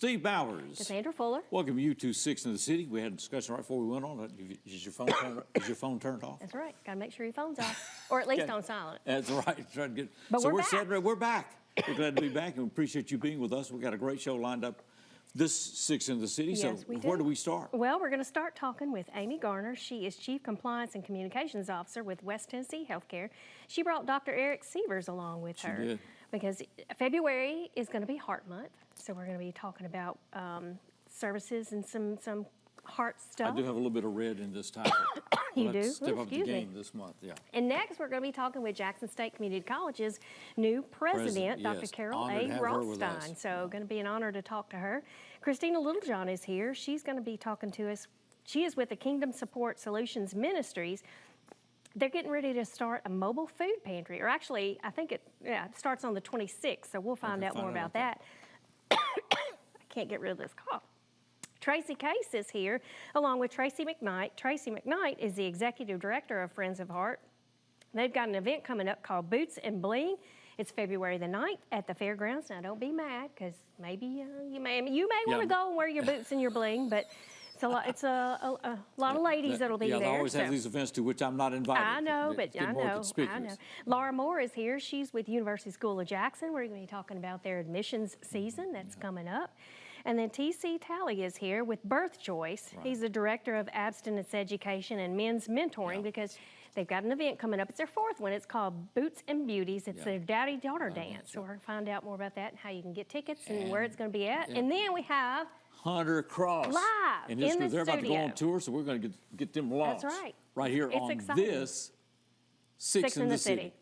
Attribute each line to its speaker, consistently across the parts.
Speaker 1: Steve Bowers.
Speaker 2: Cassandra Fuller.
Speaker 1: Welcome you to 6 in the City. We had a discussion right before we went on. Is your phone turned off?
Speaker 2: That's right. Got to make sure your phone's off, or at least on silent.
Speaker 1: That's right. Trying to get.
Speaker 2: But
Speaker 1: so
Speaker 2: we're back.
Speaker 1: We're back. We're glad to be back, and we appreciate you being with us. We got a great show lined up this 6 in the City.
Speaker 2: Yes,
Speaker 1: so
Speaker 2: we
Speaker 1: where
Speaker 2: do
Speaker 1: do we start?
Speaker 2: Well, we're going to start talking with Amy Garner. She is Chief Compliance and Communications Officer with West Tennessee Healthcare. She brought Dr. Eric Sievers along with her.
Speaker 1: She did.
Speaker 2: Because February is going to be Heart Month, so we're going to be talking about services and some heart stuff.
Speaker 1: I do have a little bit of red in this topic.
Speaker 2: You do?
Speaker 1: Step up the
Speaker 2: Excuse
Speaker 1: game
Speaker 2: me.
Speaker 1: this month, yeah.
Speaker 2: And next, we're going to be talking with Jackson State Community College's new president, Dr.
Speaker 1: yes.
Speaker 2: Carol
Speaker 1: Honored to
Speaker 2: A.
Speaker 1: have her with us.
Speaker 2: Rothstein. So, going to be an honor to talk to her. Christina Littlejohn is here. She's going to be talking to us. She is with the Kingdom Support Solutions Ministries. They're getting ready to start a mobile food pantry, or actually, I think it starts on the 26th, so we'll find out more about that. I can't get rid of this cough. Tracy Case is here, along with Tracy McKnight. Tracy McKnight is the Executive Director of Friends of Heart. They've got an event coming up called Boots and Bling. It's February the 9th at the fairgrounds. Now, don't be mad, because maybe you may want to go and wear your boots and your bling, but it's a lot of ladies that'll be there.
Speaker 1: Yeah, they always have these events to which I'm not invited.
Speaker 2: I know, but I know.
Speaker 1: Conspicuous.
Speaker 2: Laura Moore is here. She's with University School of Jackson. We're going to be talking about their admissions season that's coming up. And then T.C. Talley is here with Birth Choice. Right. He's the Director of Abstinence Education and Men's Mentoring because they've got an event coming up. It's their fourth one. It's called Boots and Beauties. It's their daddy-daughter dance. So we're going to find out more about that and how you can get tickets and where it's going to be at. And then we have
Speaker 1: Hunter Cross.
Speaker 2: Live
Speaker 1: and
Speaker 2: in the
Speaker 1: they're about to go
Speaker 2: studio.
Speaker 1: on tour, so we're going to get them launched.
Speaker 2: That's right.
Speaker 1: Right here
Speaker 2: It's
Speaker 1: on
Speaker 2: exciting.
Speaker 1: this 6 in the City.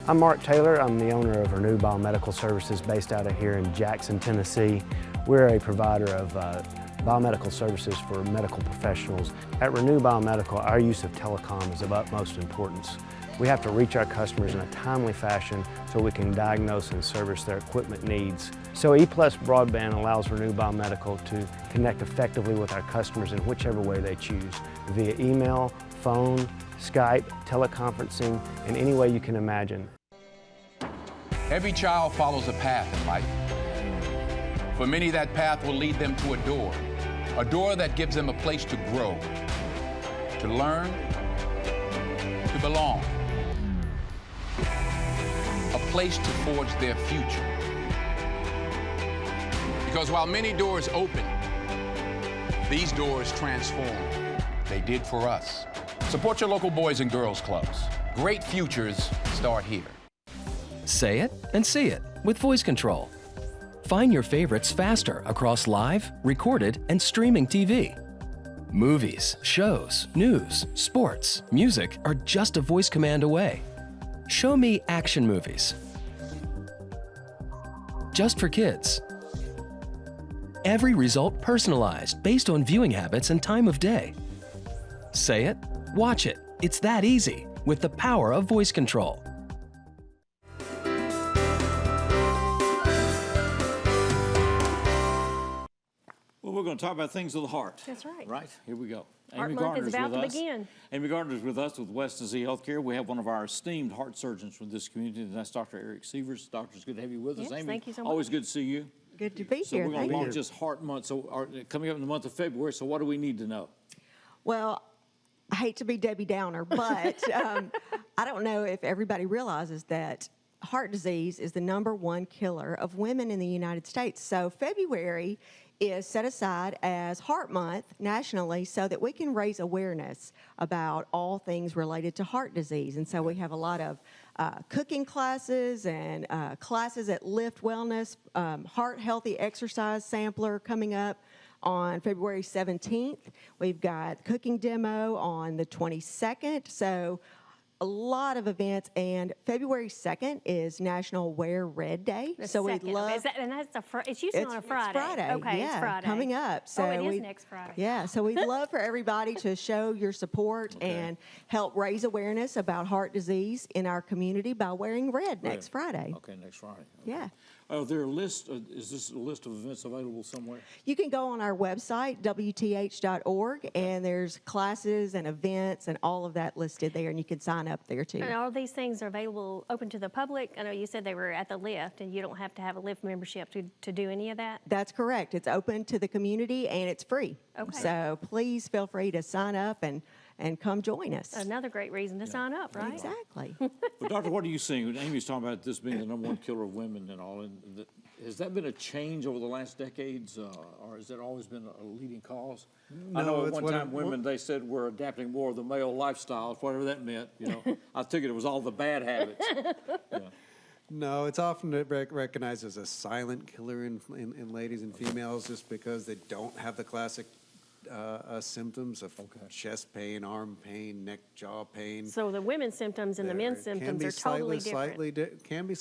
Speaker 3: I'm Mark Taylor. I'm the owner of Renew Biomedical Services based out of here in Jackson, Tennessee. We're a provider of biomedical services for medical professionals. At Renew Biomedical, our use of telecom is of utmost importance. We have to reach our customers in a timely fashion so we can diagnose and service their equipment needs. So EPlus Broadband allows Renew Biomedical to connect effectively with our customers in whichever way they choose, via email, phone, Skype, teleconferencing, in any way you can imagine.
Speaker 4: Every child follows a path in life. For many, that path will lead them to a door that gives them a place to grow, to learn, to belong, a place to forge their future. Because while many doors open, these doors transform. They did for us. Support your local Boys and Girls Clubs. Great futures start here.
Speaker 5: Say it and see it with voice control. Find your favorites faster across live, recorded, and streaming TV. Movies, shows, news, sports, music are just a voice command away. Show me action movies. Just for kids. Every result personalized based on viewing habits and time of day. Say it, watch it. It's that easy with the power of voice control.
Speaker 1: Well, we're going to talk about things of the heart.
Speaker 2: That's right.
Speaker 1: Right? Here we go.
Speaker 2: Heart
Speaker 1: Amy
Speaker 2: Month
Speaker 1: Gardner's
Speaker 2: is about
Speaker 1: with
Speaker 2: to
Speaker 1: us.
Speaker 2: begin.
Speaker 1: Amy Gardner is with us with West Tennessee Healthcare. We have one of our esteemed heart surgeons from this community, and that's Dr. Eric Sievers. Doctor, it's good to have you with us.
Speaker 2: Yes,
Speaker 1: Amy,
Speaker 2: thank you so much.
Speaker 1: always good to see you.
Speaker 6: Good to be
Speaker 1: So
Speaker 6: here.
Speaker 1: we're going
Speaker 6: Thank
Speaker 1: to
Speaker 6: you.
Speaker 1: launch this Heart Month. So coming up in the month of February, so what do we need to know?
Speaker 6: Well, I hate to be Debbie Downer, but I don't know if everybody realizes that heart disease is the #1 killer of women in the United States. So February is set aside as Heart Month nationally so that we can raise awareness about all things related to heart disease. And so we have a lot of cooking classes and classes at Lift Wellness, Heart Healthy Exercise Sampler coming up on February 17th. We've got cooking demo on the 22nd. So a lot of events, and February 2nd is National Wear Red Day.
Speaker 2: The
Speaker 6: so we'd
Speaker 2: second.
Speaker 6: love.
Speaker 2: And that's it's usually on a Friday.
Speaker 6: It's Friday.
Speaker 2: Okay,
Speaker 6: yeah,
Speaker 2: it's Friday.
Speaker 6: coming up. So
Speaker 2: it is next Friday.
Speaker 6: Yeah, so we'd love for everybody to show your support and help raise awareness about heart disease in our community by wearing red next Friday.
Speaker 1: Okay, next Friday. Okay.
Speaker 6: Yeah.
Speaker 1: Are there a list, is this a list of events available somewhere?
Speaker 6: You can go on our website, WTH.org, and there's classes and events and all of that listed there, and you can sign up there too.
Speaker 2: And all these things are available, open to the public. I know you said they were at the lift, and you don't have to have a lift membership to do any of that.
Speaker 6: That's correct. It's open to the community and it's free.
Speaker 2: Okay.
Speaker 6: So please feel free to sign up and come join us.
Speaker 2: Another great reason to sign up, right?
Speaker 6: Exactly.
Speaker 1: But Doctor, what are you seeing? Amy's talking about this being the #1 killer of women and all. Has that been a change over the last decades, or has that always been a leading cause? I know at one time women, they said, were adapting more of the male lifestyle, whatever that meant. You know, I took it was all the bad habits. Yeah.
Speaker 7: No, it's often recognized as a silent killer in ladies and females just because they don't have the classic symptoms of chest pain, arm pain, neck, jaw pain.
Speaker 2: So the women's symptoms and the men's symptoms are totally different.
Speaker 7: Can be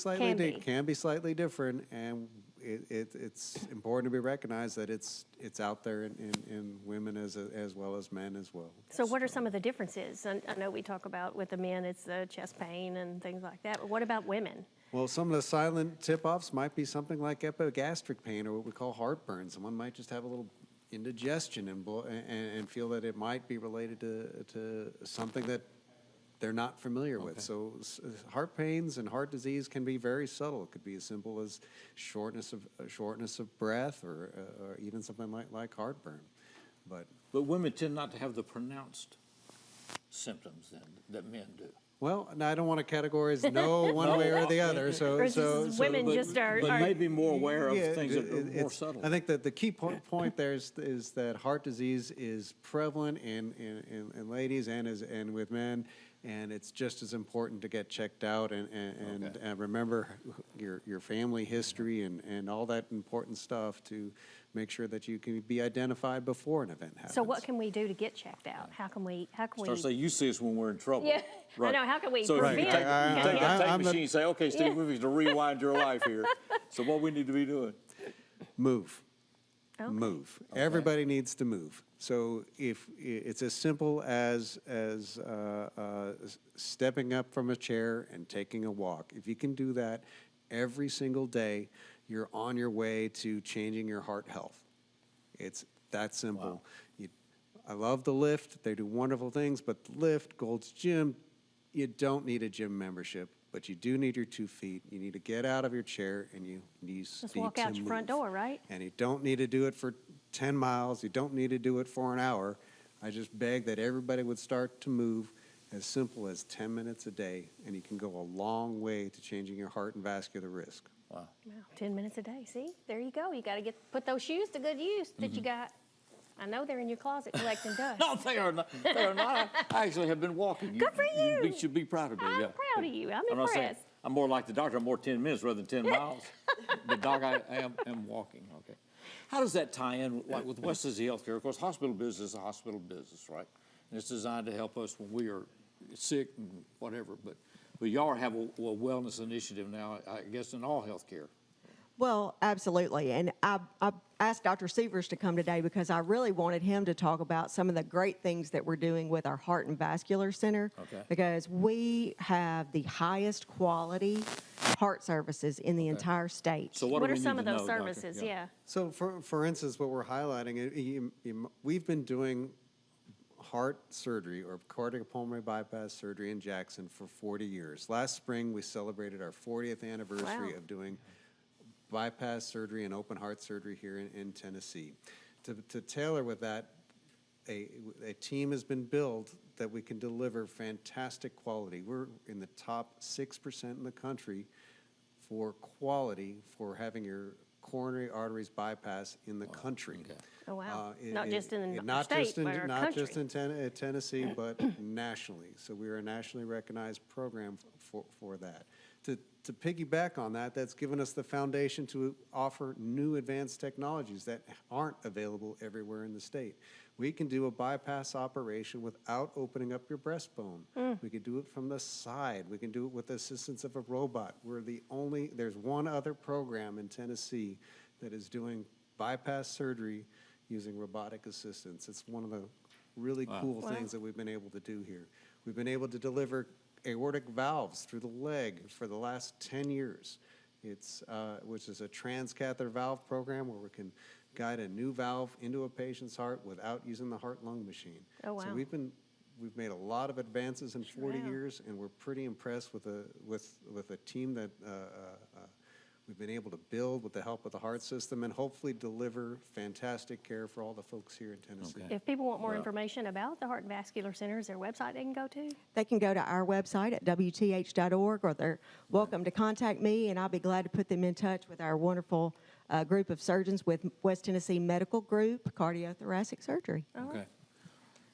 Speaker 7: slightly different, and it's important to be recognized that it's out there in women as well as men as well.
Speaker 2: So what are some of the differences? I know we talk about with the men, it's the chest pain and things like that, but what about women?
Speaker 7: Well, some of the silent tip-offs might be something like epigastric pain or what we call heartburn. Someone might just have a little indigestion and feel that it might be related to something that they're not familiar with. So heart pains and heart disease can be very subtle. It could be as simple as shortness of breath or even something like heartburn. But
Speaker 1: women tend not to have the pronounced symptoms that men do.
Speaker 7: Well, now I don't want to categorize one way or the other.
Speaker 2: Women just are
Speaker 1: maybe more aware of things that are more subtle.
Speaker 7: I think that the key point there is that heart disease is prevalent in ladies and with men, and it's just as important to get checked out and remember your family history and all that important stuff to make sure that you can be identified before an event happens.
Speaker 2: So what can we do to get checked out? How can we?
Speaker 1: Start say you see us when we're in trouble.
Speaker 2: Yeah,
Speaker 1: right.
Speaker 2: I know. How can we
Speaker 1: so
Speaker 2: prevent?
Speaker 1: If you take that tape machine and say, okay, Steve,
Speaker 2: Yeah.
Speaker 1: we're going to rewind your life here. So what we need to be doing?
Speaker 7: Move.
Speaker 2: Okay.
Speaker 7: Move. Everybody needs to move. So if it's as simple as stepping up from a chair and taking a walk, if you can do that every single day, you're on your way to changing your heart health. It's that simple. Wow. I love the lift. They do wonderful things, but the lift, Gold's Gym, you don't need a gym membership, but you do need your 2 feet. You need to get out of your chair and you need
Speaker 2: Just walk out your front door, right?
Speaker 7: And you don't need to do it for 10 miles. You don't need to do it for an hour. I just beg that everybody would start to move as simple as 10 minutes a day, and you can go a long way to changing your heart and vascular risk.
Speaker 1: Wow.
Speaker 2: Wow, 10 minutes a day. See, there you go. You got to put those shoes to good use that you got. I know they're in your closet collecting dust.
Speaker 1: No, they are not. They are not. I actually have been walking.
Speaker 2: Good for you.
Speaker 1: You should be proud of me.
Speaker 2: I'm
Speaker 1: yeah.
Speaker 2: proud of you. I'm
Speaker 1: not saying,
Speaker 2: impressed.
Speaker 1: I'm more like the doctor. I'm more 10 minutes rather than 10 miles. But doc, I am walking. Okay. How does that tie in like with West Tennessee Healthcare? Of course, hospital business is a hospital business, right? And it's designed to help us when we are sick and whatever. But y'all have a wellness initiative now, I guess, in all healthcare.
Speaker 6: Well, absolutely. And I asked Dr. Sievers to come today because I really wanted him to talk about some of the great things that we're doing with our Heart and Vascular Center.
Speaker 1: Okay.
Speaker 6: Because we have the highest quality heart services in the entire state.
Speaker 1: So
Speaker 2: What
Speaker 1: do
Speaker 2: are
Speaker 1: we
Speaker 2: some
Speaker 1: need
Speaker 2: of
Speaker 1: to
Speaker 2: those
Speaker 1: know,
Speaker 2: services?
Speaker 1: Doctor?
Speaker 2: Yeah.
Speaker 7: So for instance, what we're highlighting, we've been doing heart surgery or cardiopulmonary bypass surgery in Jackson for 40 years. Last spring, we celebrated our 40th anniversary
Speaker 2: Wow.
Speaker 7: of doing bypass surgery and open heart surgery here in Tennessee. To tailor with that, a team has been built that we can deliver fantastic quality. We're in the top 6% in the country for quality for having your coronary arteries bypass in the country.
Speaker 1: Okay.
Speaker 2: Oh, wow. Not just in our state, but our
Speaker 7: not
Speaker 2: country.
Speaker 7: just in Tennessee, but nationally. So we're a nationally recognized program for that. To piggyback on that, that's given us the foundation to offer new advanced technologies that aren't available everywhere in the state. We can do a bypass operation without opening up your breastbone. We can do it from the side. We can do it with the assistance of a robot. There's one other program in Tennessee that is doing bypass surgery using robotic assistance. It's one of the really cool things that we've been able to do here. We've been able to deliver aortic valves through the leg for the last 10 years. which is a transcatheter valve program where we can guide a new valve into a patient's heart without using the heart-lung machine.
Speaker 2: Oh, wow.
Speaker 7: So we've made a lot of advances in 40
Speaker 2: have.
Speaker 7: years, and we're pretty impressed with a team that we've been able to build with the help of the heart system and hopefully deliver fantastic care for all the folks here in Tennessee.
Speaker 1: Okay.
Speaker 2: If people want more information about the Heart and Vascular Center, is there a website they can go to?
Speaker 6: They can go to our website at WTH.org, or they're welcome to contact me, and I'll be glad to put them in touch with our wonderful group of surgeons with West Tennessee Medical Group Cardiothoracic Surgery.
Speaker 1: Okay.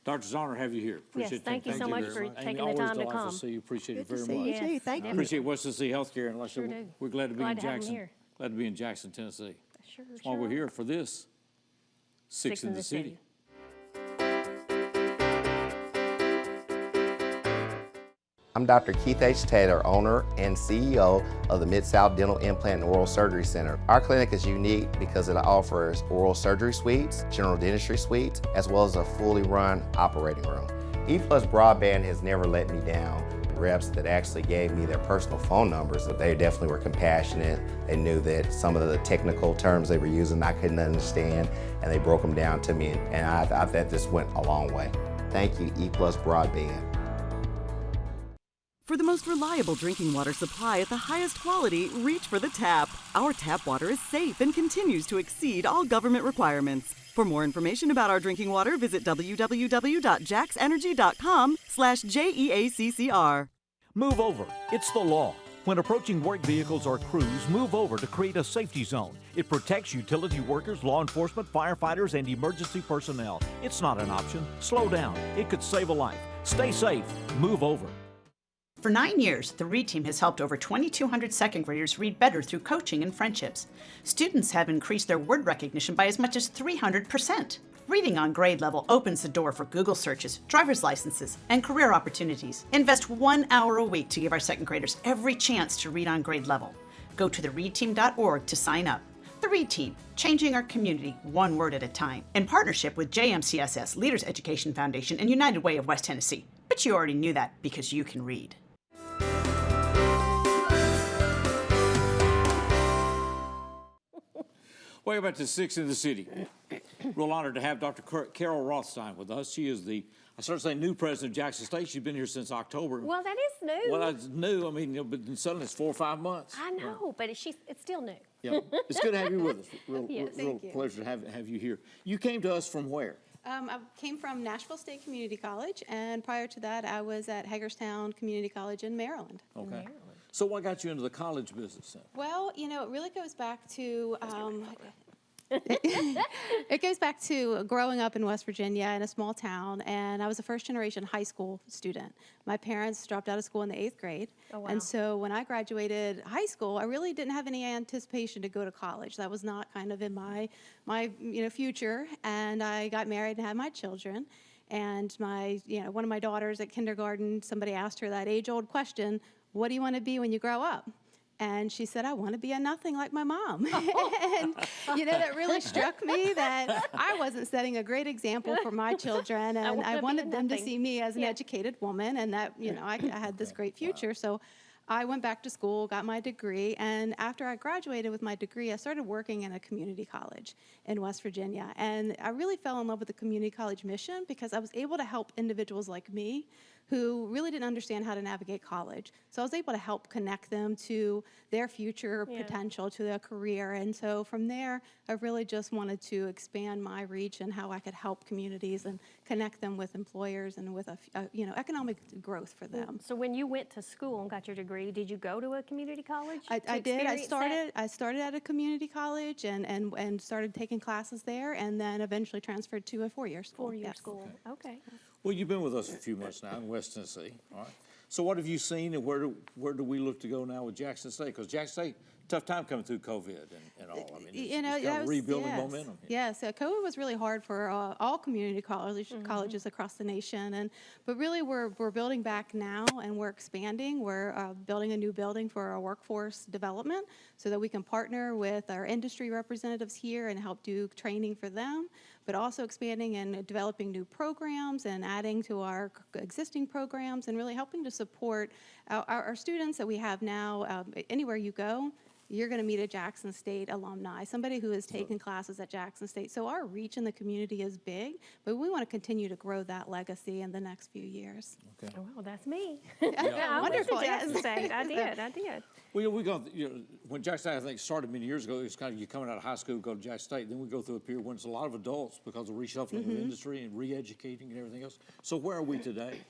Speaker 1: Dr. Zahner, have you here.
Speaker 2: Yes,
Speaker 1: Appreciate
Speaker 2: thank you so much for
Speaker 1: And
Speaker 2: taking the
Speaker 1: always
Speaker 2: time to
Speaker 1: delightful
Speaker 2: come.
Speaker 1: see you. Appreciate it
Speaker 6: Good to
Speaker 1: very
Speaker 6: see you
Speaker 1: much.
Speaker 6: too.
Speaker 2: Yes,
Speaker 6: Thank you.
Speaker 1: Appreciate West Tennessee Healthcare, and like I
Speaker 2: Sure
Speaker 1: said,
Speaker 2: do.
Speaker 1: we're glad to be
Speaker 2: Glad
Speaker 1: in
Speaker 2: to have 'em
Speaker 1: Jackson.
Speaker 2: here.
Speaker 1: Glad to be in Jackson, Tennessee.
Speaker 2: Sure,
Speaker 1: That's why we're here for this Six in the City.
Speaker 8: I'm Dr. Keith H. Taylor, owner and CEO of the Mid-South Dental Implant and Oral Surgery Center. Our clinic is unique because it offers oral surgery suites, general dentistry suites, as well as a fully run operating room. EPlus Broadband has never let me down. The reps that actually gave me their personal phone numbers, they definitely were compassionate. They knew that some of the technical terms they were using I couldn't understand, and they broke them down to me, and I thought this went a long way. Thank you, EPlus Broadband.
Speaker 9: For the most reliable drinking water supply at the highest quality, reach for the tap. Our tap water is safe and continues to exceed all government requirements. For more information about our drinking water, visit www.jaxenergy.com/JEACCR.
Speaker 10: Move over. It's the law. When approaching work vehicles or crews, move over to create a safety zone. It protects utility workers, law enforcement, firefighters, and emergency personnel. It's not an option. Slow down. It could save a life. Stay safe. Move over.
Speaker 11: For 9 years, the READ team has helped over 2,200 second graders read better through coaching and friendships. Students have increased their word recognition by as much as 300%. Reading on grade level opens the door for Google searches, driver's licenses, and career opportunities. Invest 1 hour a week to give our second graders every chance to read on grade level. Go to thereadteam.org to sign up. The READ Team, changing our community one word at a time. In partnership with JMCSS, Leaders Education Foundation, and United Way of West Tennessee. But you already knew that because you can read.
Speaker 1: Welcome back to Six in the City. Real honored to have Dr. Carol Rothstein with us. She is the, I started saying new president of Jackson State. She's been here since October.
Speaker 2: Well, that is new.
Speaker 1: Well, that's new. I mean, but suddenly it's 4 or 5 months.
Speaker 2: I know, but it's still new.
Speaker 1: Yeah, it's good to have you with us. Real
Speaker 12: Thank you.
Speaker 1: pleasure to have you here. You came to us from where?
Speaker 12: I came from Nashville State Community College, and prior to that, I was at Hagerstown Community College in Maryland.
Speaker 1: Okay. So what got you into the college business then?
Speaker 12: Well, you know, it really goes back to it goes back to growing up in West Virginia in a small town, and I was a first-generation high school student. My parents dropped out of school in the 8th grade, and so when I graduated high school, I really didn't have any anticipation to go to college. That was not kind of in my future, and I got married and had my children. And one of my daughters at kindergarten, somebody asked her that age-old question, "What do you want to be when you grow up?" And she said, "I want to be a nothing like my mom." And, that really struck me that I wasn't setting a great example for my children. And I wanted them to see me as an educated woman and that, I had this great future. So I went back to school, got my degree, and after I graduated with my degree, I started working in a community college in West Virginia. And I really fell in love with the community college mission because I was able to help individuals like me who really didn't understand how to navigate college. So I was able to help connect them to their future potential, to their career. And so from there, I really just wanted to expand my reach and how I could help communities and connect them with employers and with economic growth for them.
Speaker 2: So when you went to school and got your degree, did you go to a community college?
Speaker 12: I did. I started at a community college and started taking classes there, and then eventually transferred to a four-year school.
Speaker 2: Four-year school. Okay.
Speaker 1: Well, you've been with us a few months now in West Tennessee, all right? So what have you seen, and where do we look to go now with Jackson State? Because Jackson State, tough time coming through COVID and all. I mean, it's got rebuilding momentum here.
Speaker 12: Yes, COVID was really hard for all community colleges across the nation, but really we're building back now, and we're expanding. We're building a new building for our workforce development so that we can partner with our industry representatives here and help do training for them, but also expanding and developing new programs and adding to our existing programs and really helping to support our students that we have now. Anywhere you go, you're going to meet a Jackson State alumni, somebody who has taken classes at Jackson State. So our reach in the community is big, but we want to continue to grow that legacy in the next few years.
Speaker 1: Okay.
Speaker 2: Well, that's me.
Speaker 12: Yeah, wonderful.
Speaker 2: I went to Jackson State. I did.
Speaker 1: Well, we go, when Jackson State, I think, started many years ago, it was kind of you coming out of high school, go to Jackson State. Then we go through a period when it's a lot of adults because of reshuffling of industry and re-educating and everything else. So where are we today?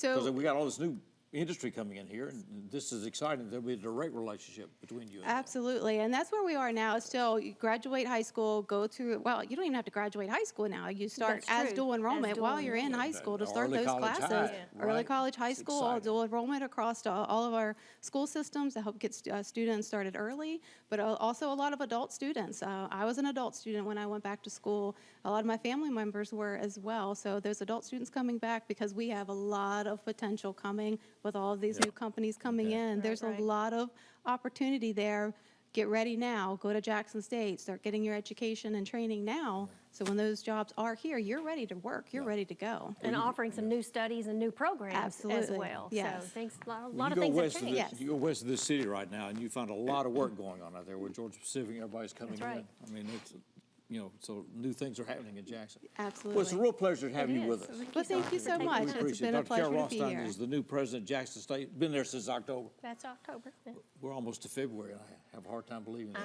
Speaker 1: Because we got all this new industry coming in here, and this is exciting. There'll be a direct relationship between you and them.
Speaker 12: Absolutely, and that's where we are now. Still, you graduate high school, go through, well, you don't even have to graduate high school now. You start as dual enrollment while you're in high school to start those classes. Early college, high school, dual enrollment across all of our school systems to help get students started early, but also a lot of adult students. I was an adult student when I went back to school. A lot of my family members were as well, so there's adult students coming back because we have a lot of potential coming with all of these new companies coming in. There's a lot of opportunity there. Get ready now. Go to Jackson State. Start getting your education and training now. So when those jobs are here, you're ready to work. You're ready to go.
Speaker 2: And offering some new studies and new programs as well.
Speaker 12: Yes.
Speaker 2: So things, a lot of things have changed.
Speaker 1: You go west of this city right now, and you find a lot of work going on out there with Georgia Pacific. Everybody's coming in. I mean, it's, so new things are happening in Jackson.
Speaker 12: Absolutely.
Speaker 1: Well, it's a real pleasure to have you with us.
Speaker 12: Well, thank you so much. It's been a pleasure to be here.
Speaker 1: Dr. Is the new president of Jackson State. Been there since October.
Speaker 2: That's October. Yeah.
Speaker 1: We're almost to February. I have a hard time believing that.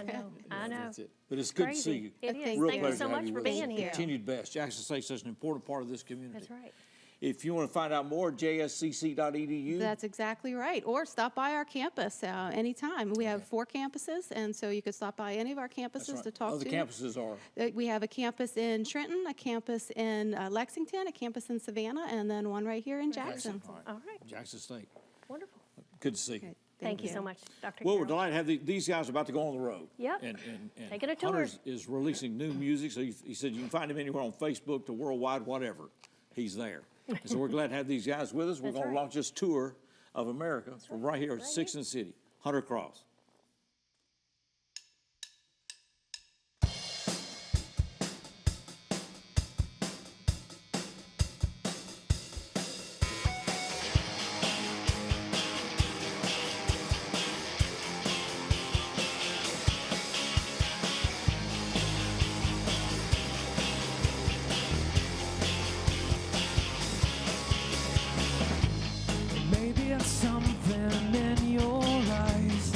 Speaker 2: I know.
Speaker 1: That's it. But it's good to see you.
Speaker 2: It is.
Speaker 1: Real
Speaker 2: Thank
Speaker 1: pleasure
Speaker 2: you so
Speaker 1: to have
Speaker 2: much for
Speaker 1: with us.
Speaker 2: being here.
Speaker 1: Continued best. Jackson State's such an important part of this community.
Speaker 2: That's right.
Speaker 1: If you want to find out more, jscc.edu.
Speaker 12: That's exactly right. Or stop by our campus anytime. We have 4 campuses, and so you could stop by any of our campuses to talk to.
Speaker 1: Other campuses are?
Speaker 12: We have a campus in Trenton, a campus in Lexington, a campus in Savannah, and then one right here in Jackson.
Speaker 2: All right.
Speaker 1: Jackson State.
Speaker 2: Wonderful.
Speaker 1: Good to see you.
Speaker 2: Thank you so much, Dr.
Speaker 1: Well, we're
Speaker 2: Carroll.
Speaker 1: delighted to have these guys about to go on the road.
Speaker 2: Yep.
Speaker 1: And
Speaker 2: Taking a tour.
Speaker 1: Hunter is releasing new music, so he said you can find him anywhere on Facebook to worldwide, whatever. He's there. And so we're glad to have these guys with us. We're going to launch this tour of America from right here at 6th and City, Hunter Cross.
Speaker 13: Maybe it's something in your eyes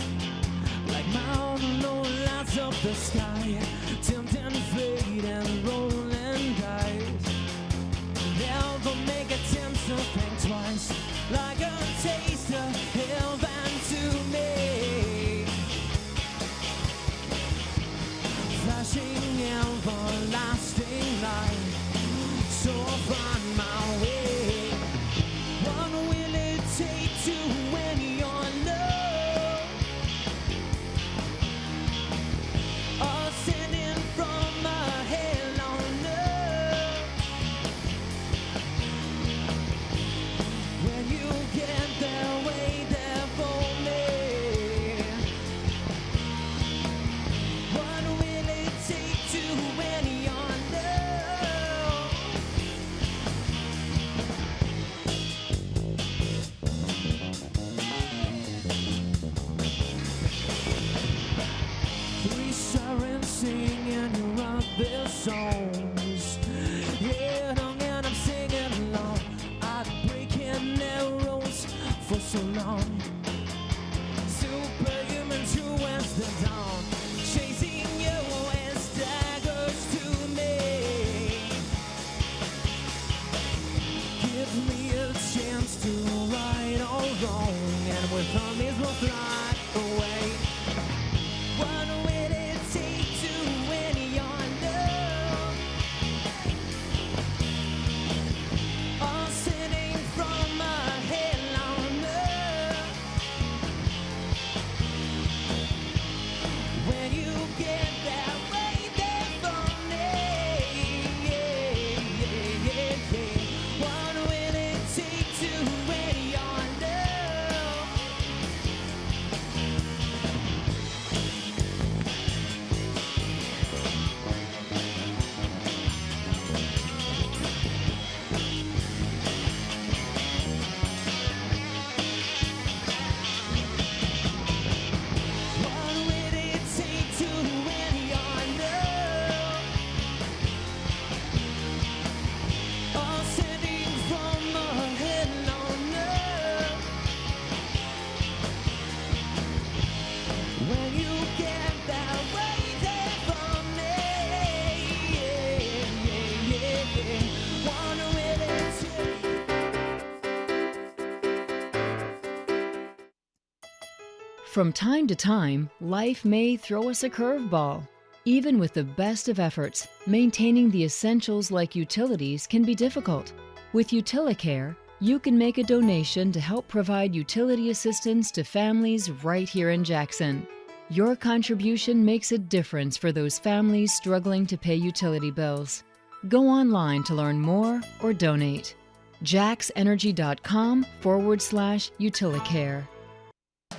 Speaker 13: From time to time, life may throw us a curveball. Even with the best of efforts, maintaining the essentials like utilities can be difficult. With UtiliCare, you can make a donation to help provide utility assistance to families right here in Jackson. Your contribution makes a difference for those families struggling to pay utility bills. Go online to learn more or donate. jaxenergy.com/UtiliCare.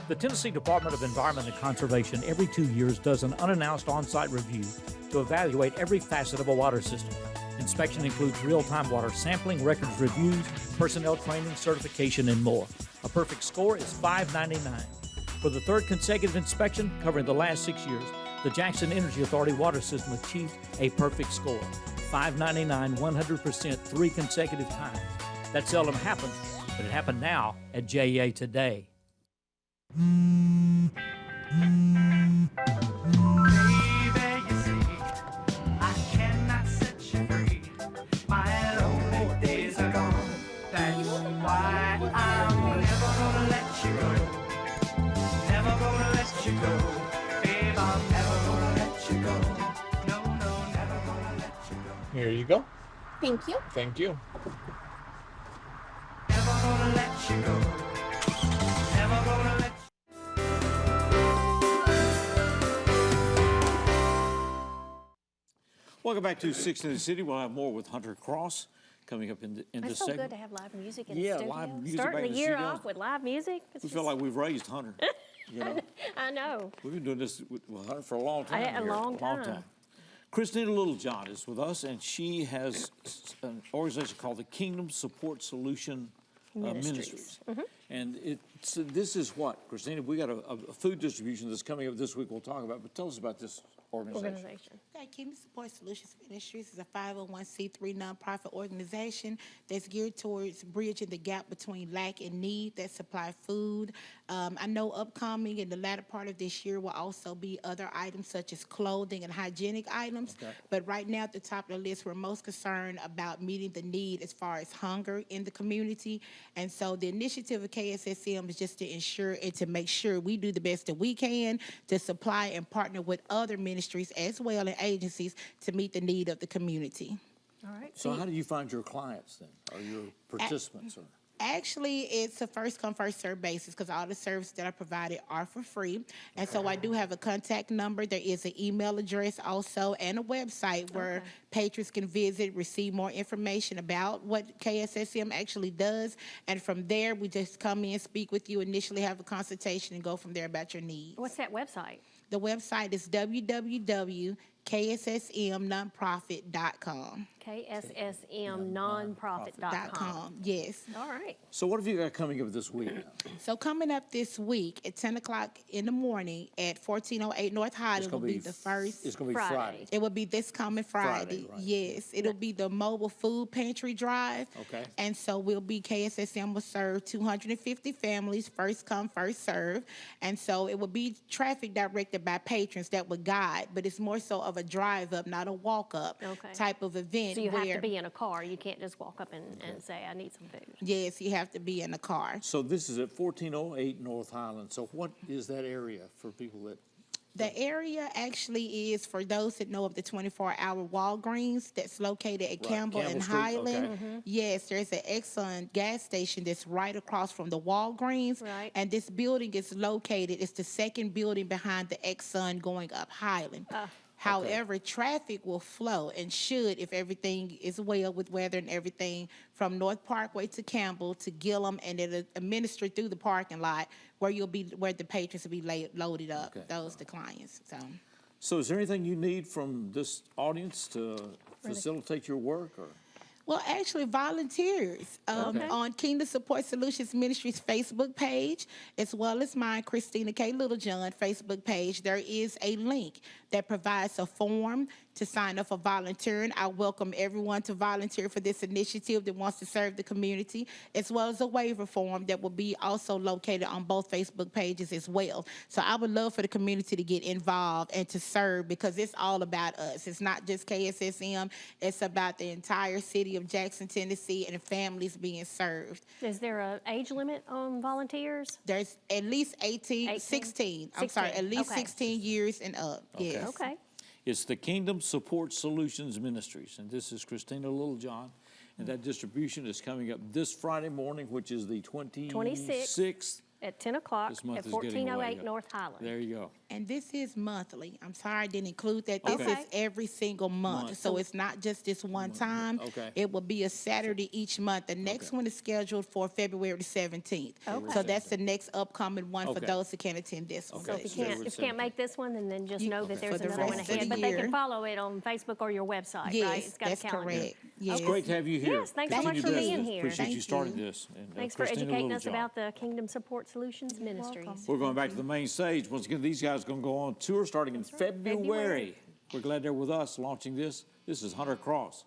Speaker 10: The Tennessee Department of Environment and Conservation every 2 years does an unannounced on-site review to evaluate every facet of a water system. Inspection includes real-time water sampling, records reviews, personnel training, certification, and more. A perfect score is $5.99. For the third consecutive inspection, covering the last 6 years, the Jackson Energy Authority water system achieved a perfect score. $5.99, 100%, 3 consecutive times. That seldom happens, but it happened now at JEA today.
Speaker 14: Here you go.
Speaker 15: Thank you.
Speaker 14: Thank you.
Speaker 1: Welcome back to 6 in the City. We'll have more with Hunter Cross coming up in this
Speaker 2: It's so
Speaker 1: segment.
Speaker 2: good to have live music in the studio.
Speaker 1: Live music
Speaker 2: Starting
Speaker 1: back in
Speaker 2: the
Speaker 1: the
Speaker 2: year
Speaker 1: studio.
Speaker 2: off with live music.
Speaker 1: We feel like we've raised Hunter. You know?
Speaker 2: I know.
Speaker 1: We've been doing this with Hunter for a long time.
Speaker 2: A long time.
Speaker 1: Christina Littlejohn is with us, and she has an organization called the Kingdom Support Solution Ministries. And this is what, Christina? We got a food distribution that's coming up this week we'll talk about, but tell us about this organization.
Speaker 15: Okay, Kingdom Support Solutions Ministries is a 501c3 nonprofit organization that's geared towards bridging the gap between lack and need that supply food. I know upcoming in the latter part of this year will also be other items such as clothing and hygienic items. But right now at the top of the list, we're most concerned about meeting the need as far as hunger in the community. And so the initiative of KSSM is just to ensure and to make sure we do the best that we can to supply and partner with other ministries as well and agencies to meet the need of the community.
Speaker 2: All right.
Speaker 1: So how do you find your clients then, or your participants?
Speaker 15: Actually, it's a first-come, first-served basis because all the services that are provided are for free. And so I do have a contact number. There is an email address also and a website where patrons can visit, receive more information about what KSSM actually does. And from there, we just come in, speak with you, initially have a consultation, and go from there about your needs.
Speaker 2: What's that website?
Speaker 15: The website is www.kssmnonprofit.com.
Speaker 2: KSSMnonprofit.com.
Speaker 15: Yes.
Speaker 2: All right.
Speaker 1: So what have you got coming up this week?
Speaker 15: So coming up this week at 10 o'clock in the morning at 1408 North Highland will be the first.
Speaker 1: It's going to be Friday.
Speaker 15: It will be this coming Friday.
Speaker 1: Right.
Speaker 15: Yes. It'll be the mobile food pantry drive.
Speaker 1: Okay.
Speaker 15: And so KSSM will serve 250 families, first come, first serve. And so it will be traffic directed by patrons that would guide, but it's more so of a drive up, not a walk up type of event.
Speaker 2: So you have to be in a car. You can't just walk up and say, I need some food.
Speaker 15: Yes, you have to be in a car.
Speaker 1: So this is at 1408 North Highland. So what is that area for people that?
Speaker 15: The area actually is for those that know of the 24-hour Walgreens that's located at Campbell and
Speaker 1: Street,
Speaker 15: Highland. Yes, there's an Exxon gas station that's right across from the Walgreens. And this building is located, it's the second building behind the Exxon going up Highland. However, traffic will flow and should, if everything is well with weather and everything, from North Parkway to Campbell to Gillum, and it'll administer through the parking lot where the patrons will be loaded up. Those the clients.
Speaker 1: So is there anything you need from this audience to facilitate your work, or?
Speaker 15: Well, actually, volunteers on Kingdom Support Solutions Ministries Facebook page, as well as my Christina K. Littlejohn Facebook page, there is a link that provides a form to sign up for volunteering. I welcome everyone to volunteer for this initiative that wants to serve the community, as well as a waiver form that will be also located on both Facebook pages as well. So I would love for the community to get involved and to serve, because it's all about us. It's not just KSSM, it's about the entire city of Jackson, Tennessee, and families being served.
Speaker 2: Is there an age limit on volunteers?
Speaker 15: There's at least 16. I'm sorry, at least 16 years and up. Yes.
Speaker 2: Okay.
Speaker 1: It's the Kingdom Support Solutions Ministries, and this is Christina Littlejohn. And that distribution is coming up this Friday morning, which is the 26th.
Speaker 2: At 10 o'clock
Speaker 1: This month
Speaker 2: at
Speaker 1: is getting
Speaker 2: 1408
Speaker 1: away.
Speaker 2: North Highland.
Speaker 1: There you go.
Speaker 15: And this is monthly. I'm sorry I didn't include that. This
Speaker 2: Okay.
Speaker 15: is every single month. So it's not just this one time.
Speaker 1: Okay.
Speaker 15: It will be a Saturday each month. The next one is scheduled for February the 17th.
Speaker 2: Okay.
Speaker 15: So that's the next upcoming one for
Speaker 1: Okay.
Speaker 15: those who can't attend this one.
Speaker 2: So if you can't make this one, then just know that there's
Speaker 15: for the
Speaker 2: another one
Speaker 15: rest of
Speaker 2: ahead.
Speaker 15: the
Speaker 2: But they
Speaker 15: year.
Speaker 2: can follow it on Facebook or your website, right?
Speaker 15: Yes,
Speaker 2: It's got a
Speaker 15: that's
Speaker 2: calendar.
Speaker 15: correct. Yes.
Speaker 1: It's great to have you here.
Speaker 2: Yes, thanks so much
Speaker 1: Continue
Speaker 2: for
Speaker 1: to
Speaker 2: being
Speaker 1: do this.
Speaker 2: here.
Speaker 1: Appreciate you
Speaker 15: Thank
Speaker 1: starting
Speaker 15: you.
Speaker 1: this. And,
Speaker 2: Thanks for
Speaker 1: Christina
Speaker 2: educating us
Speaker 1: Littlejohn.
Speaker 2: about the Kingdom Support Solutions Ministries.
Speaker 1: We're going back to the main stage. Once again, these guys are going to go on tour starting in February. We're glad they're with us launching this. This is Hunter Cross.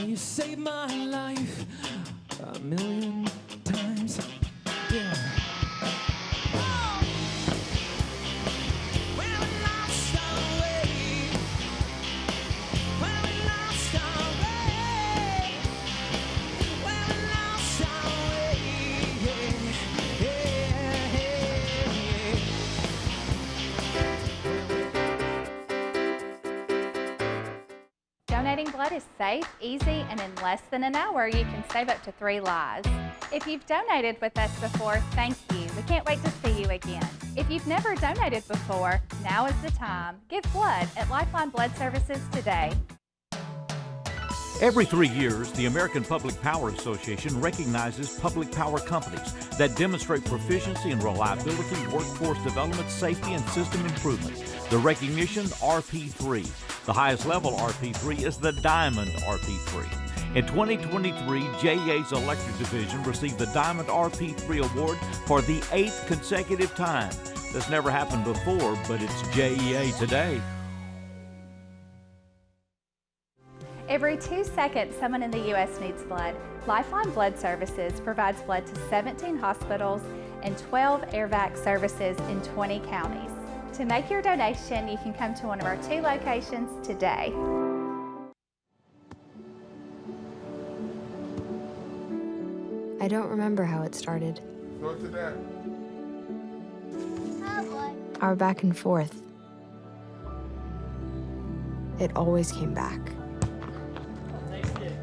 Speaker 16: You saved my life a million times. Yeah.
Speaker 17: Donating blood is safe, easy, and in less than an hour, you can save up to 3 lives. If you've donated with us before, thank you. We can't wait to see you again. If you've never donated before, now is the time. Give blood at Lifeline Blood Services today.
Speaker 10: Every 3 years, the American Public Power Association recognizes public power companies that demonstrate proficiency in reliability, workforce development, safety, and system improvements. The recognition, RP3. The highest level RP3 is the Diamond RP3. In 2023, JEA's Electric Division received the Diamond RP3 Award for the 8th consecutive time. This never happened before, but it's JEA today.
Speaker 17: Every 2 seconds, someone in the U.S. needs blood. Lifeline Blood Services provides blood to 17 hospitals and 12 AirVac services in 20 counties. To make your donation, you can come to one of our 2 locations today.
Speaker 18: I don't remember how it started.
Speaker 19: Go to that.
Speaker 18: Our back and forth. It always came back.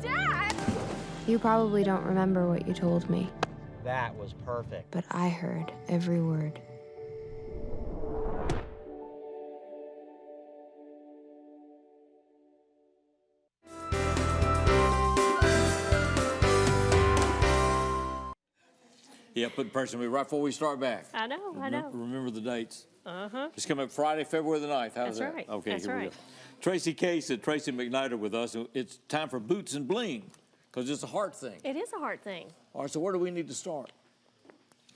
Speaker 20: Dad!
Speaker 18: You probably don't remember what you told me,
Speaker 21: That was perfect.
Speaker 18: but I heard every word.
Speaker 1: Yeah, put pressure on me right before we start back.
Speaker 2: I know, I know.
Speaker 1: Remember the dates.
Speaker 2: Uh-huh.
Speaker 1: It's coming up Friday, February the 9th. How's
Speaker 2: That's
Speaker 1: that?
Speaker 2: right.
Speaker 1: Okay,
Speaker 2: That's
Speaker 1: here we
Speaker 2: right.
Speaker 1: go. Tracy Case and Tracy McKnight are with us. It's time for Boots and Bling, because it's a heart thing.
Speaker 2: It is a hard thing.
Speaker 1: All right, so where do we need to start?